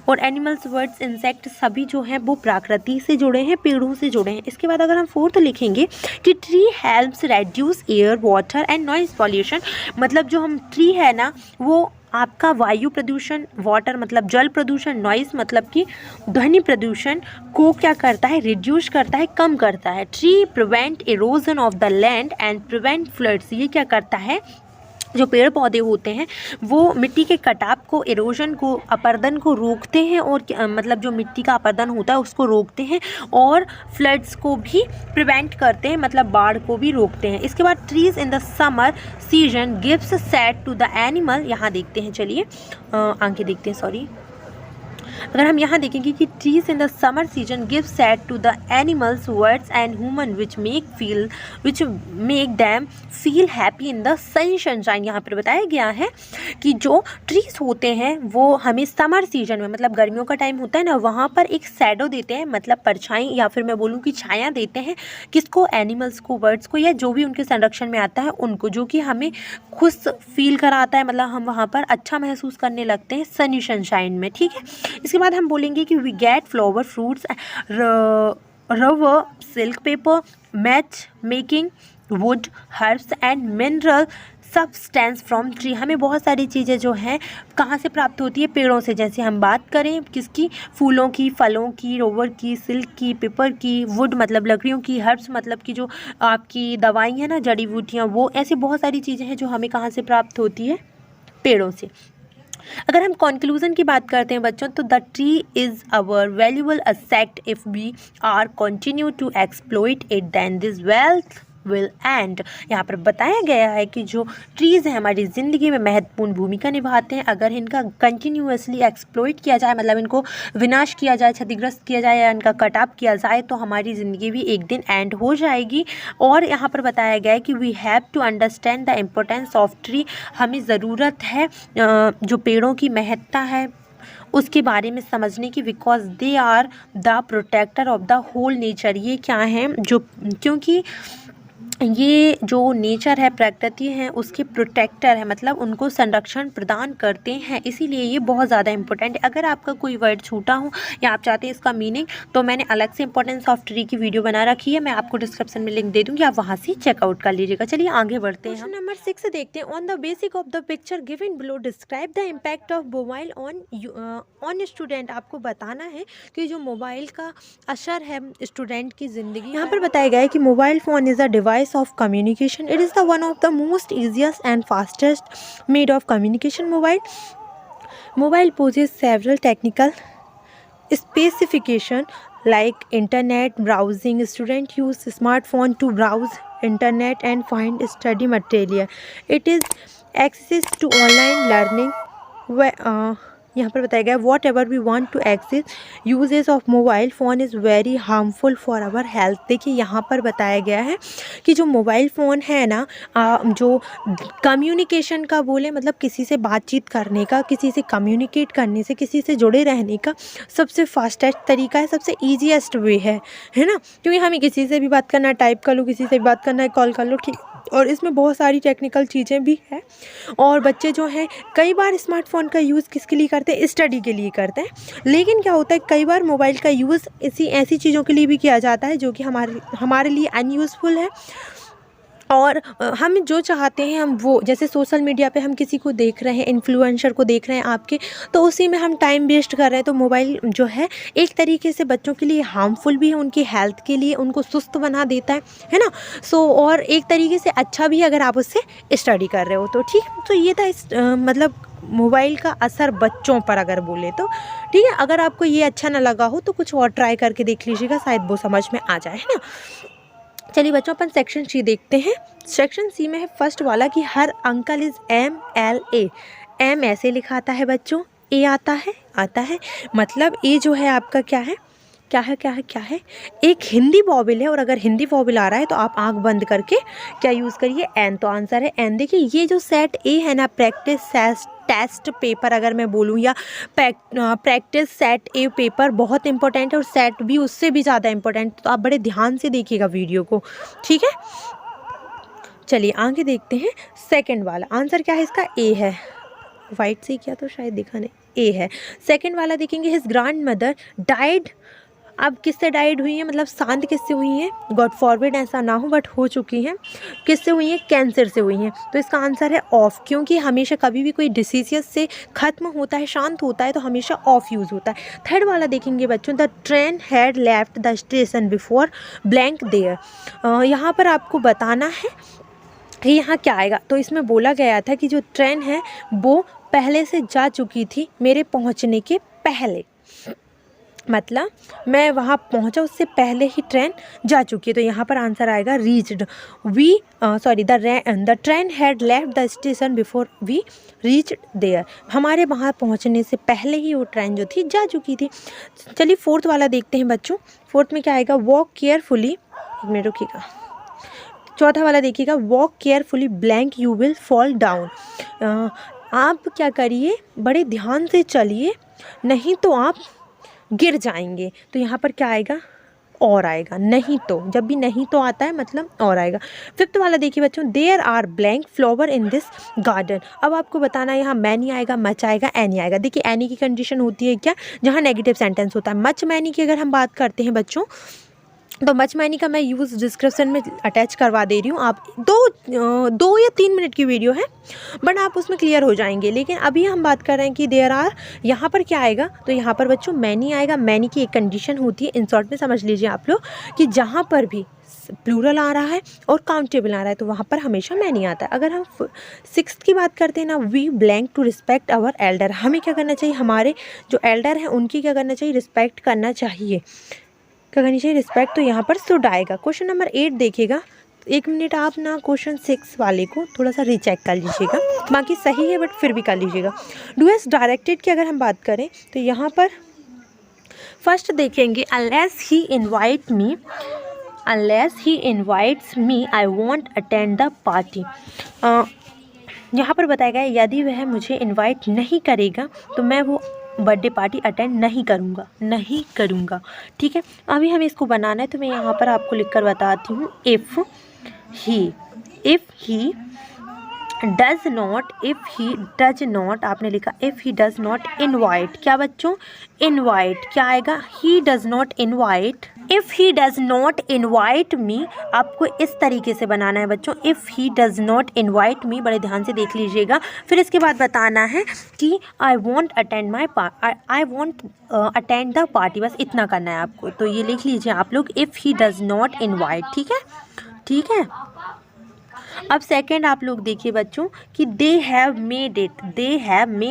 और एनिमल्स बर्ड्स इंसेक्ट सभी जो हैं वो प्रकृति से जुड़े हैं, पेड़ों से जुड़े हैं। इसके बाद अगर हम फोर्थ लिखेंगे कि tree helps reduce air water and noise pollution, मतलब जो हम ट्री है ना वो आपका वायु प्रदूषण, वाटर मतलब जल प्रदूषण, नॉइज मतलब कि ध्वनि प्रदूषण को क्या करता है, रिड्यूस करता है, कम करता है। Tree prevent erosion of the land and prevent floods. ये क्या करता है, जो पेड़ पौधे होते हैं वो मिट्टी के कटाव को, इरोजन को, अपरदन को रोकते हैं, और मतलब जो मिट्टी का अपरदन होता है उसको रोकते हैं, और फ्लड्स को भी प्रिवेंट करते हैं, मतलब बाढ़ को भी रोकते हैं। इसके बाद trees in the summer season gives shade to the animal. यहाँ देखते हैं, चलिए आगे देखते हैं, सॉरी। अगर हम यहाँ देखेंगे कि trees in the summer season give shade to the animals birds and human which make them feel happy in the sunshine. यहाँ पर बताया गया है कि जो ट्रीज होते हैं वो हमें समर सीजन में, मतलब गर्मियों का टाइम होता है ना, वहाँ पर एक शैडो देते हैं, मतलब परछाई या फिर मैं बोलूँ कि छाया देते हैं, किसको, एनिमल्स को, बर्ड्स को, या जो भी उनके संरक्षण में आता है उनको, जो कि हमें खुश फील कराता है, मतलब हम वहाँ पर अच्छा महसूस करने लगते हैं सनी सनशाइन में। ठीक है, इसके बाद हम बोलेंगे कि we get flower, fruits, rubber, silk paper, match making, wood, herbs and mineral substance from tree. हमें बहुत सारी चीज़ें जो हैं कहाँ से प्राप्त होती है, पेड़ों से। जैसे हम बात करें किसकी, फूलों की, फलों की, रबर की, सिल्क की, पेपर की, वुड मतलब लकड़ियों की, हर्ब्स मतलब कि जो आपकी दवाई है ना, जड़ी बूटियाँ, वो ऐसी बहुत सारी चीज़ें हैं जो हमें कहाँ से प्राप्त होती है, पेड़ों से। अगर हम कंक्लूजन की बात करते हैं बच्चों, तो the tree is our valuable asset if we are continue to exploit it then this wealth will end. यहाँ पर बताया गया है कि जो ट्रीज़ हैं हमारी ज़िंदगी में महत्वपूर्ण भूमिका निभाते हैं। अगर इनका कंटिन्यूअसली एक्सप्लॉइट किया जाए, मतलब इनको विनाश किया जाए, क्षतिग्रस्त किया जाए या इनका कटाव किया जाए, तो हमारी ज़िंदगी भी एक दिन एंड हो जाएगी। और यहाँ पर बताया गया है कि we have to understand the importance of tree. हमें ज़रूरत है जो पेड़ों की महत्ता है उसके बारे में समझने की, because they are the protector of the whole nature. ये क्या है, जो क्योंकि ये जो नेचर है, प्रकृति है, उसके प्रोटेक्टर है, मतलब उनको संरक्षण प्रदान करते हैं, इसीलिए ये बहुत ज़्यादा इंपॉर्टेंट है। अगर आपका कोई वर्ड छूटा हो या आप चाहते हैं इसका मीनिंग, तो मैंने अलग से इंपॉर्टेंस ऑफ ट्री की वीडियो बना रखी है, मैं आपको डिस्क्रिप्शन में लिंक दे दूँगी, आप वहाँ से चेकआउट कर लीजिएगा। चलिए आगे बढ़ते हैं। क्वेश्चन नंबर 6 देखते हैं। On the basic of the picture given below describe the impact of mobile on student. आपको बताना है कि जो मोबाइल का असर है स्टूडेंट की ज़िंदगी। यहाँ पर बताया गया है कि mobile phone is a device of communication. It is the one of the most easiest and fastest made of communication. Mobile mobile poses several technical specification like internet browsing. Student use smartphone to browse internet and find study material. It is access to online learning यहाँ पर बताया गया whatever we want to access uses of mobile phone is very harmful for our health. देखिए यहाँ पर बताया गया है कि जो मोबाइल फ़ोन है ना, जो कम्युनिकेशन का बोले मतलब किसी से बातचीत करने का, किसी से कम्युनिकेट करने से, किसी से जुड़े रहने का सबसे फास्टेस्ट तरीका है, सबसे ईजीएस्ट वे है ना। क्योंकि हमें किसी से भी बात करना है, टाइप कर लो, किसी से भी बात करना है, कॉल कर लो, ठीक। और इसमें बहुत सारी टेक्निकल चीज़ें भी हैं। और बच्चे जो हैं कई बार स्मार्टफ़ोन का यूज़ किसके लिए करते हैं, स्टडी के लिए करते हैं। लेकिन क्या होता है कई बार मोबाइल का यूज़ ऐसी चीज़ों के लिए भी किया जाता है जो कि हमारे लिए अनयूज़फुल है। और हम जो चाहते हैं हम वो, जैसे सोशल मीडिया पे हम किसी को देख रहे हैं, इन्फ्लुएंसर को देख रहे हैं आपके, तो उसी में हम टाइम वेस्ट कर रहे हैं। तो मोबाइल जो है एक तरीके से बच्चों के लिए हार्मफुल भी है, उनकी हेल्थ के लिए उनको सुस्त बना देता है ना। और एक तरीके से अच्छा भी है अगर आप उससे स्टडी कर रहे हो तो, ठीक। तो ये था मतलब मोबाइल का असर बच्चों पर अगर बोले तो, ठीक है। अगर आपको ये अच्छा ना लगा हो तो कुछ और ट्राई करके देख लीजिएगा, शायद वो समझ में आ जाए, है ना। चलिए बच्चों अपन सेक्शन सी देखते हैं। सेक्शन सी में है फर्स्ट वाला कि her uncle is MLA। M ऐसे लिखा आता है बच्चों, ए आता है मतलब ए जो है आपका क्या है, एक हिंदी वॉवेल है। और अगर हिंदी वॉवेल आ रहा है तो आप आंख बंद करके क्या यूज़ करिए, एन। तो आंसर है एन। देखिए ये जो सेट ए है ना, प्रैक्टिस टेस्ट पेपर अगर मैं बोलूँ, या प्रैक्टिस सेट ए पेपर बहुत इंपॉर्टेंट है, और सेट भी उससे भी ज़्यादा इंपॉर्टेंट। तो आप बड़े ध्यान से देखिएगा वीडियो को, ठीक है। चलिए आगे देखते हैं सेकंड वाला। आंसर क्या है इसका, ए है। वाइट से किया तो शायद दिखा नहीं, ए है। सेकंड वाला देखेंगे, हिज ग्रैंड मदर डाइड। अब किससे डाइड हुई है, मतलब शांत किससे हुई है, गॉड फॉरबिड ऐसा ना हो बट हो चुकी हैं। किससे हुई हैं, कैंसर से हुई हैं। तो इसका आंसर है ऑफ, क्योंकि हमेशा कभी भी कोई डिसीज से ख़त्म होता है, शांत होता है, तो हमेशा ऑफ यूज़ होता है। थर्ड वाला देखेंगे बच्चों, the train had left the station before blank there. यहाँ पर आपको बताना है कि यहाँ क्या आएगा। तो इसमें बोला गया था कि जो ट्रेन है वो पहले से जा चुकी थी मेरे पहुँचने के पहले, मतलब मैं वहाँ पहुँचा उससे पहले ही ट्रेन जा चुकी है। तो यहाँ पर आंसर आएगा reached. The train had left the station before we reached there. हमारे वहाँ पहुँचने से पहले ही वो ट्रेन जो थी जा चुकी थी। चलिए फोर्थ वाला देखते हैं बच्चों। फोर्थ में क्या आएगा, वॉक केयरफुली। एक मिनट रुकिएगा। चौथा वाला देखिएगा, walk carefully blank you will fall down. आप क्या करिए, बड़े ध्यान से चलिए, नहीं तो आप गिर जाएंगे। तो यहाँ पर क्या आएगा, और आएगा। नहीं तो, जब भी नहीं तो आता है मतलब और आएगा। फिफ्थ वाला देखिए बच्चों, there are blank flower in this garden. अब आपको बताना है यहाँ मैनी आएगा, मच आएगा, एनी आएगा। देखिए एनी की कंडीशन होती है क्या, जहाँ नेगेटिव सेंटेंस होता है। मच मैनी की अगर हम बात करते हैं बच्चों, तो मच मैनी का मैं यूज़ डिस्क्रिप्शन में अटैच करवा दे रही हूँ। आप दो या 3 मिनट की वीडियो है, बट आप उसमें क्लियर हो जाएंगे। लेकिन अभी हम बात कर रहे हैं कि देयर आर, यहाँ पर क्या आएगा, तो यहाँ पर बच्चों मैनी आएगा। मैनी की एक कंडीशन होती है, इन शॉर्ट में समझ लीजिए आप लोग, कि जहाँ पर भी प्लूरल आ रहा है और काउंटेबल आ रहा है तो वहाँ पर हमेशा मैनी आता है। अगर हम 6th की बात करते हैं ना, we blank to respect our elder. हमें क्या करना चाहिए, हमारे जो एल्डर हैं उनकी क्या करना चाहिए, रिस्पेक्ट करना चाहिए। क्या करनी चाहिए, रिस्पेक्ट। तो यहाँ पर शुड आएगा। क्वेश्चन नंबर 8 देखिएगा। 1 मिनट आप ना क्वेश्चन 6 वाले को थोड़ा सा रीचेक कर लीजिएगा, बाकी सही है बट फिर भी कर लीजिएगा। डू एज डायरेक्टेड की अगर हम बात करें तो यहाँ पर फर्स्ट देखेंगे, unless he invites me I want attend the party. यहाँ पर बताया गया यदि वह मुझे इन्वाइट नहीं करेगा तो मैं वो बर्थडे पार्टी अटेंड नहीं करूँगा। ठीक है, अभी हमें इसको बनाना है तो मैं यहाँ पर आपको लिख कर बताती हूँ। इफ़ ही डज़ नॉट, आपने लिखा if he does not invite. क्या बच्चों, इन्वाइट क्या आएगा, he does not invite. If he does not invite मी, आपको इस तरीके से बनाना है बच्चों। If he does not invite मी, बड़े ध्यान से देख लीजिएगा। फिर इसके बाद बताना है कि I want attend the party, बस इतना करना है आपको। तो ये लिख लीजिए आप लोग, if he does not invite. ठीक है। अब सेकंड आप लोग देखिए बच्चों कि दे हैव मेड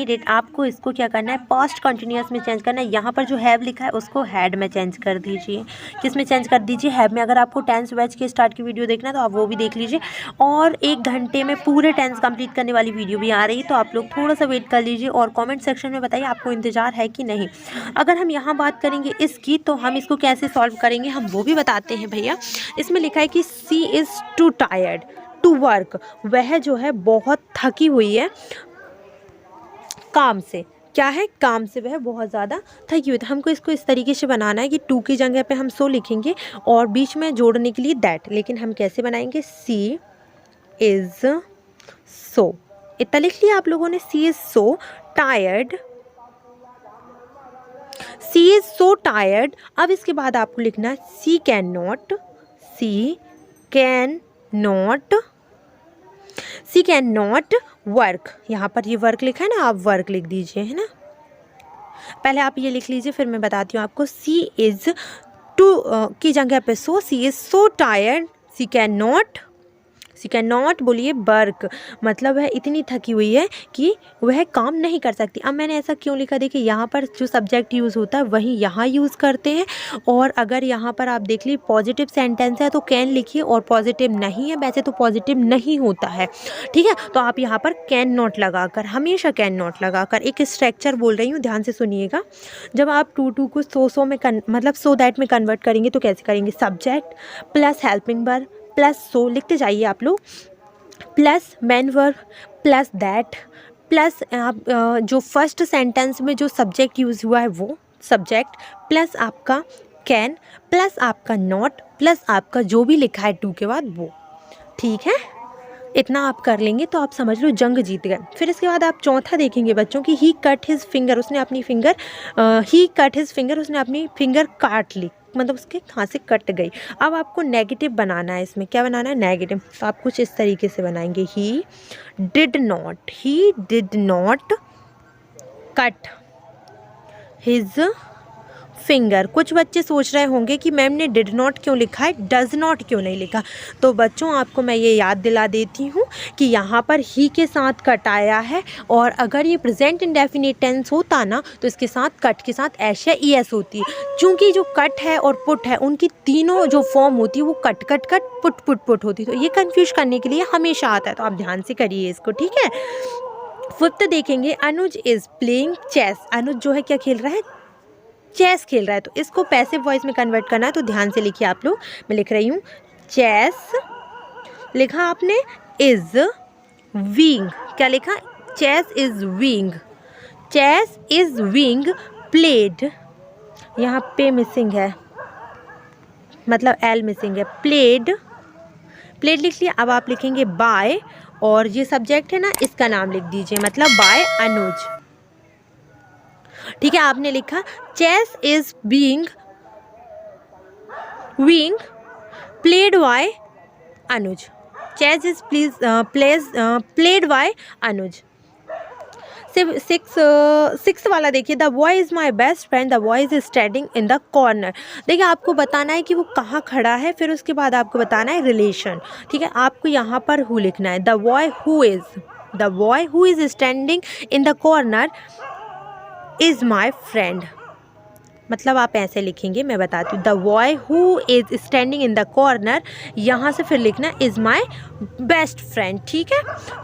इट, आपको इसको क्या करना है, पास्ट कंटिन्यूअस में चेंज करना है। यहाँ पर जो हैव लिखा है उसको हैड में चेंज कर दीजिए। किस में चेंज कर दीजिए, हैव में। अगर आपको टेंस बैच के स्टार्ट की वीडियो देखना है तो आप वो भी देख लीजिए, और 1 घंटे में पूरे टेंस कंप्लीट करने वाली वीडियो भी आ रही है, तो आप लोग थोड़ा सा वेट कर लीजिए और कॉमेंट सेक्शन में बताइए आपको इंतजार है कि नहीं। अगर हम यहाँ बात करेंगे इसकी, तो हम इसको कैसे सॉल्व करेंगे हम वो भी बताते हैं भैया। इसमें लिखा है कि she is too tired to work, वह जो है बहुत थकी हुई है काम से। क्या है, काम से वह बहुत ज़्यादा थकी हुई। तो हमको इसको इस तरीके से बनाना है कि टू की जगह पे हम सो लिखेंगे और बीच में जोड़ने के लिए दैट। लेकिन हम कैसे बनाएंगे, सी इज़ सो, इतना लिख लिया आप लोगों ने, she is so tired, she is so tired. अब इसके बाद आपको लिखना है सी कैन नॉट वर्क। यहाँ पर ये वर्क लिखा है ना, आप वर्क लिख दीजिए, है ना। पहले आप ये लिख लीजिए, फिर मैं बताती हूँ आपको। सी इज़ टू की जगह पे so, she is so tired, she can not बोलिए वर्क, मतलब वह इतनी थकी हुई है कि वह काम नहीं कर सकती। अब मैंने ऐसा क्यों लिखा, देखिए यहाँ पर जो सब्जेक्ट यूज़ होता है वही यहाँ यूज़ करते हैं। और अगर यहाँ पर आप देख लीजिए पॉजिटिव सेंटेंस है तो कैन लिखिए, और पॉजिटिव नहीं है, वैसे तो पॉजिटिव नहीं होता है, ठीक है। तो आप यहाँ पर कैन नॉट लगाकर, हमेशा कैन नॉट लगाकर, एक स्ट्रक्चर बोल रही हूँ, ध्यान से सुनिएगा। जब आप टू को सो में मतलब सो दैट में कन्वर्ट करेंगे तो कैसे करेंगे, subject plus helping verb plus so, लिखते जाइए आप लोग, plus main verb plus that plus आप जो फर्स्ट सेंटेंस में जो सब्जेक्ट यूज़ हुआ है वो सब्जेक्ट, प्लस आपका कैन, प्लस आपका नॉट, प्लस आपका जो भी लिखा है टू के बाद वो, ठीक है। इतना आप कर लेंगे तो आप समझ लो जंग जीत गए। फिर इसके बाद आप चौथा देखेंगे बच्चों की ही कट हिज फिंगर, उसने अपनी फिंगर काट ली, मतलब उसके हाथ से कट गई। अब आपको नेगेटिव बनाना है, इसमें क्या बनाना है, नेगेटिव। तो आप कुछ इस तरीके से बनाएंगे, he did not cut his finger. कुछ बच्चे सोच रहे होंगे कि मैम ने डिड नॉट क्यों लिखा है, डज नॉट क्यों नहीं लिखा। तो बच्चों आपको मैं ये याद दिला देती हूँ कि यहाँ पर ही के साथ कट आया है, और अगर ये प्रेजेंट इंडेफिनिट टेंस होता ना तो इसके साथ कट के साथ एस या ईएस होती। चूँकि जो कट है और पुट है उनकी तीनों जो फॉर्म होती है वो कट पुट होती, तो ये कन्फ्यूज करने के लिए हमेशा आता है। तो आप ध्यान से करिए इसको, ठीक है। फिफ्थ देखेंगे, अनुज इज़ प्लेइंग चेस। अनुज जो है क्या खेल रहा है, चेस खेल रहा है। तो इसको पैसिव वॉइस में कन्वर्ट करना है, तो ध्यान से लिखिए आप लोग। मैं लिख रही हूँ, चेस लिखा आपने, इज विंग, क्या लिखा, चेस इज विंग प्लेड, यहाँ पे मिसिंग है, मतलब एल मिसिंग है, प्लेड लिख लिया। अब आप लिखेंगे बाय, और ये सब्जेक्ट है ना इसका नाम लिख दीजिए, मतलब बाय अनुज, ठीक है। आपने लिखा chess is being played by Anuj, chess is played by Anuj. Six वाला देखिए, the boy is my best friend, the boy is standing in the corner. देखिए आपको बताना है कि वो कहाँ खड़ा है, फिर उसके बाद आपको बताना है रिलेशन, ठीक है। आपको यहाँ पर हु लिखना है, the boy who is standing in the corner is my friend, मतलब आप ऐसे लिखेंगे, मैं बताती हूँ, the boy who is standing in the corner, यहाँ से फिर लिखना इज़ माई बेस्ट फ्रेंड, ठीक है।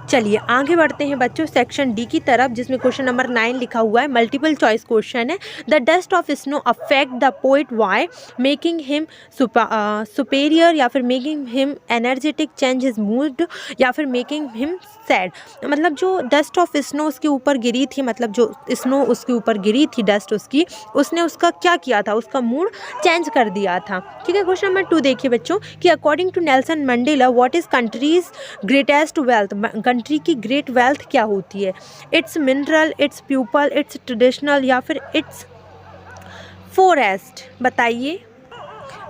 चलिए आगे बढ़ते हैं बच्चों सेक्शन डी की तरफ, जिसमें क्वेश्चन नंबर 9 लिखा हुआ है, मल्टीपल चॉइस क्वेश्चन है। The dust of snow affect the poet why, making him superior, या फिर making him energetic, change his mood, या फिर मेकिंग हिम सैड। मतलब जो डस्ट ऑफ स्नो उसके ऊपर गिरी थी, मतलब जो स्नो उसके ऊपर गिरी थी डस्ट उसकी, उसने उसका क्या किया था, उसका मूड चेंज कर दिया था, ठीक है। क्वेश्चन नंबर 2 देखिए बच्चों कि according to Nelson Mandela what is country's greatest wealth, country की ग्रेट वेल्थ क्या होती है, it's mineral, it's people, it's traditional, या फिर इट्स फॉरेस्ट, बताइए।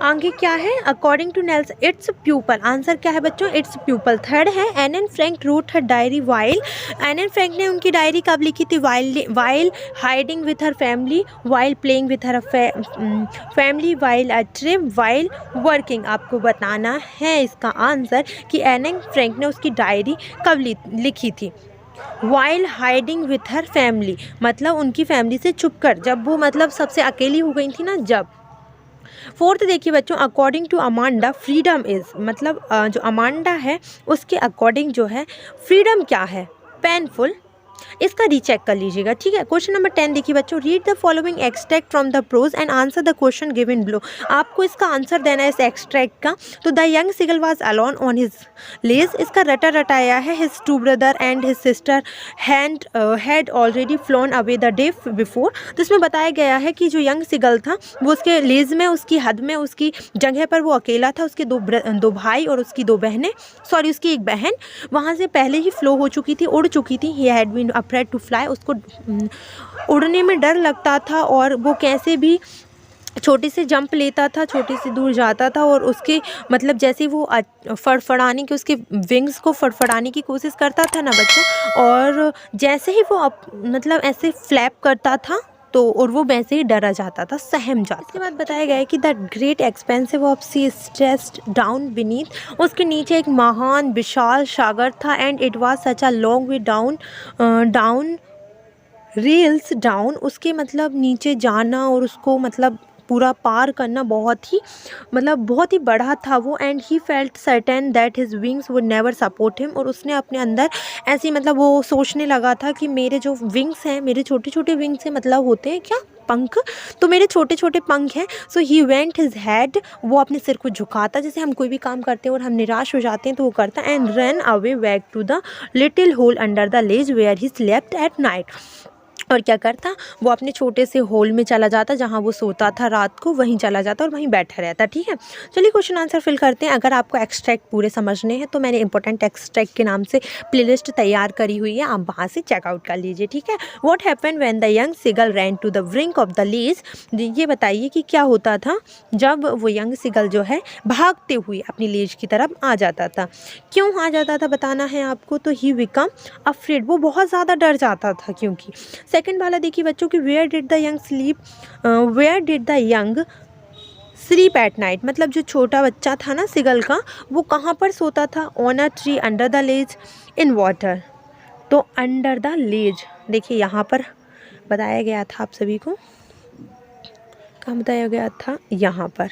आगे क्या है, according to Nelson it's people, answer क्या है बच्चों, इट्स प्यूपल। थर्ड है Anne Anne Frank wrote her diary while, Anne Anne Frank ने उनकी डायरी कब लिखी थी, while hiding with her family, while playing with her family, while a trip, while working. आपको बताना है इसका आंसर कि एन एन फ्रैंक ने उसकी डायरी कब लिखी थी, while hiding with her family, मतलब उनकी फैमिली से छुप कर, जब वो मतलब सबसे अकेली हो गई थी ना जब। फोर्थ देखिए बच्चों, according to Amanda freedom is, मतलब जो अमांडा है उसके अकॉर्डिंग जो है फ्रीडम क्या है, पेनफुल। इसका रीचेक कर लीजिएगा, ठीक है। क्वेश्चन नंबर 10 देखिए बच्चों, read the following extract from the prose and answer the question given below. आपको इसका आंसर देना है इस एक्सट्रैक्ट का। तो the young seagull was alone on his ledge, इसका रटाया है his two brother and his sister had already flown away the day before. तो इसमें बताया गया है कि जो यंग सीगल था वो उसके लेज में, उसकी हद में, उसकी जगह पर वो अकेला था, उसके दो भाई और उसकी दो बहनें, सॉरी उसकी एक बहन वहाँ से पहले ही फ्लो हो चुकी थी, उड़ चुकी थी। He had been afraid to fly, उसको उड़ने में डर लगता था और वो कैसे भी छोटी सी जंप लेता था, छोटी सी दूर जाता था और उसके मतलब जैसे वो फड़फड़ाने की, उसके विंग्स को फड़फड़ाने की कोशिश करता था ना बच्चों, और जैसे ही वो मतलब ऐसे फ्लैप करता था तो और वो वैसे ही डरा जाता था, सहम जाता। इसके बाद बताया गया है कि the great expensive of sea stressed down beneath, उसके नीचे एक महान विशाल सागर था, and it was such a long way down reels down, उसके मतलब नीचे जाना और उसको मतलब पूरा पार करना बहुत ही बड़ा था वो। And he felt certain that his wings would never support him, और उसने अपने अंदर ऐसी मतलब वो सोचने लगा था कि मेरे जो विंग्स हैं, मेरे छोटे छोटे विंग्स हैं, मतलब होते हैं क्या, पंख, तो मेरे छोटे छोटे पंख हैं। सो ही वेंट हिज हेड, वो अपने सिर को झुकाता, जैसे हम कोई भी काम करते हैं और हम निराश हो जाते हैं तो वो करता, and run away back to the little hole under the ledge where he slept at night, और क्या करता, वो अपने छोटे से होल में चला जाता जहाँ वो सोता था रात को, वहीं चला जाता और वहीं बैठा रहता, ठीक है। चलिए क्वेश्चन आंसर फिल करते हैं। अगर आपको एक्सट्रैक्ट पूरे समझने हैं तो मैंने इंपॉर्टेंट एक्सट्रैक्ट के नाम से प्लेलिस्ट तैयार करी हुई है, आप वहाँ से चेकआउट कर लीजिए, ठीक है। What happened when the young seagull ran to the brink of the ledge, ये बताइए कि क्या होता था जब वो यंग सीगल जो है भागते हुए अपनी लेज की तरफ आ जाता था। क्यों आ जाता था बताना है आपको। तो ही बिकम अफ्रेड, वो बहुत ज़्यादा डर जाता था क्योंकि। सेकंड वाला देखिए बच्चों कि where did the young sleep at night, मतलब जो छोटा बच्चा था ना सिगल का, वो कहाँ पर सोता था, on a tree, under the Lay's, in water. तो अंडर द लेज देखिए यहाँ पर बताया गया था आप सभी को, कहाँ बताया गया था, यहाँ पर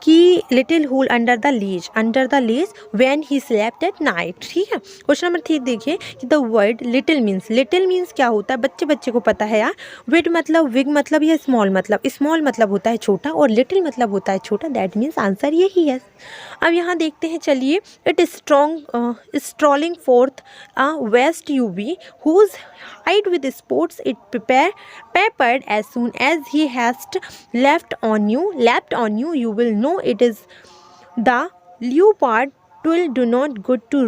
कि little hole under the Lay's when he slept at night, ठीक है। क्वेश्चन नंबर 3 देखिए कि द वर्ड लिटिल मीन्स क्या होता है, बच्चे को पता है यार। विग मतलब या स्मॉल मतलब होता है छोटा और लिटिल मतलब होता है छोटा, दैट मीन्स आंसर यही है। अब यहाँ देखते हैं चलिए, it strolling forth west UV whose hide with sports it peppered as soon as he hast left on you you will know it is the leopard will do not good to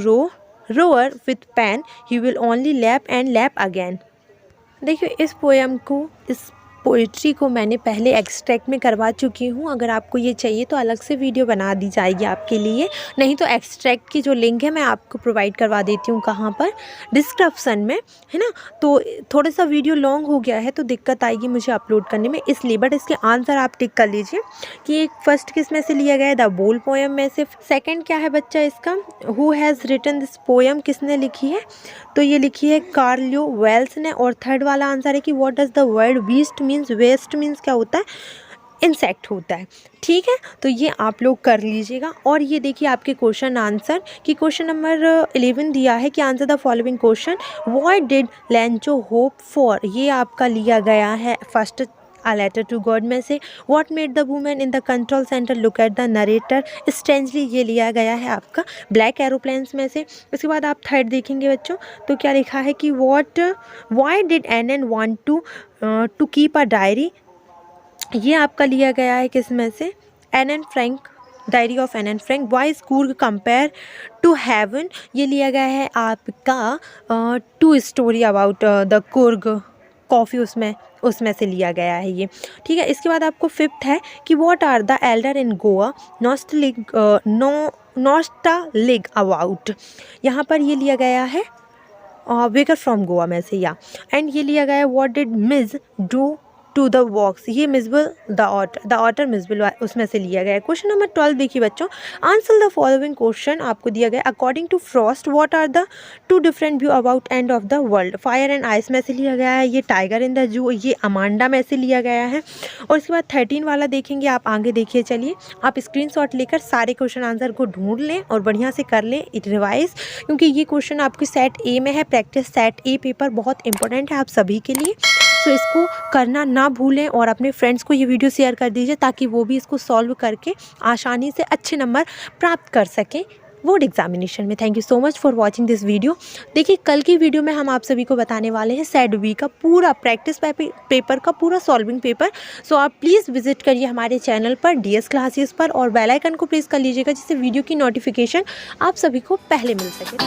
roar with pain, he will only lap and lap again। देखिए इस poem को, इस poetry को मैंने पहले extract में करवा चुकी हूँ। अगर आपको ये चाहिए तो अलग से वीडियो बना दी जाएगी आपके लिए, नहीं तो एक्सट्रैक्ट की जो लिंक है मैं आपको प्रोवाइड करवा देती हूँ, कहाँ पर, डिस्क्रिप्शन में, है ना। तो थोड़ा सा वीडियो लॉन्ग हो गया है तो दिक्कत आएगी मुझे अपलोड करने में, इसलिए। बट इसके आंसर आप टिक कर लीजिए कि एक फर्स्ट किस में से लिया गया है, द बोल पोएम में से। सेकेंड क्या है बच्चा इसका, who has written this poem, किसने लिखी है, तो ये लिखी है कार्लो वेल्स ने। और थर्ड वाला आंसर है कि what does the word waste means क्या होता है, इंसेक्ट होता है, ठीक है। तो ये आप लोग कर लीजिएगा। और ये देखिए आपके क्वेश्चन आंसर कि क्वेश्चन नंबर 11 दिया है कि answer the following question, what did लैंचो hope for, ये आपका लिया गया है first A letter to God में से। What made the woman in the control center look at the narrator strangely, ये लिया गया है आपका ब्लैक एरोप्लेन्स में से। उसके बाद आप थर्ड देखेंगे बच्चों, तो क्या लिखा है कि why did Anne want to keep a diary, ये आपका लिया गया है किस में से, Anne Anne Frank, diary of Anne Anne Frank. Why is Coorg compare to heaven, ये लिया गया है आपका two story about the Coorg coffee उसमें से लिया गया है ये, ठीक है। इसके बाद आपको फिफ्थ है कि what are the elder in Goa nostalgic about. यहाँ पर ये लिया गया है वेकर फ्रॉम गोवा में से, या एंड ये लिया गया है what did miss do to the walks, ये मिसबल द ऑटर मिसबल उसमें से लिया गया है। क्वेश्चन नंबर 12 देखिए बच्चों, आंसर द फॉलोइंग क्वेश्चन आपको दिया गया according to Frost what are the two different view about end of the world. Fire and ice में से लिया गया है, ये टाइगर इन द जू ये अमांडा में से लिया गया है। और इसके बाद 13 वाला देखेंगे आप, आगे देखिए, चलिए आप स्क्रीनशॉट लेकर सारे क्वेश्चन आंसर को ढूंढ लें और बढ़िया से कर लें रिवाइज, क्योंकि ये क्वेश्चन आपके सेट ए में है। प्रैक्टिस सेट ए पेपर बहुत इंपॉर्टेंट है आप सभी के लिए, तो इसको करना ना भूलें और अपने फ्रेंड्स को ये वीडियो शेयर कर दीजिए ताकि वो भी इसको सॉल्व करके आसानी से अच्छे नंबर प्राप्त कर सकें बोर्ड एग्जामिनेशन में। Thank you so much for watching this video. देखिए कल की वीडियो में हम आप सभी को बताने वाले हैं सेट बी का पूरा प्रैक्टिस पेपर का पूरा सॉल्विंग पेपर। सो आप प्लीज़ विजिट करिए हमारे चैनल पर DS क्लासेस पर और बेल आइकन को प्रेस कर लीजिएगा जिससे वीडियो की नोटिफिकेशन आप सभी को पहले मिल सके।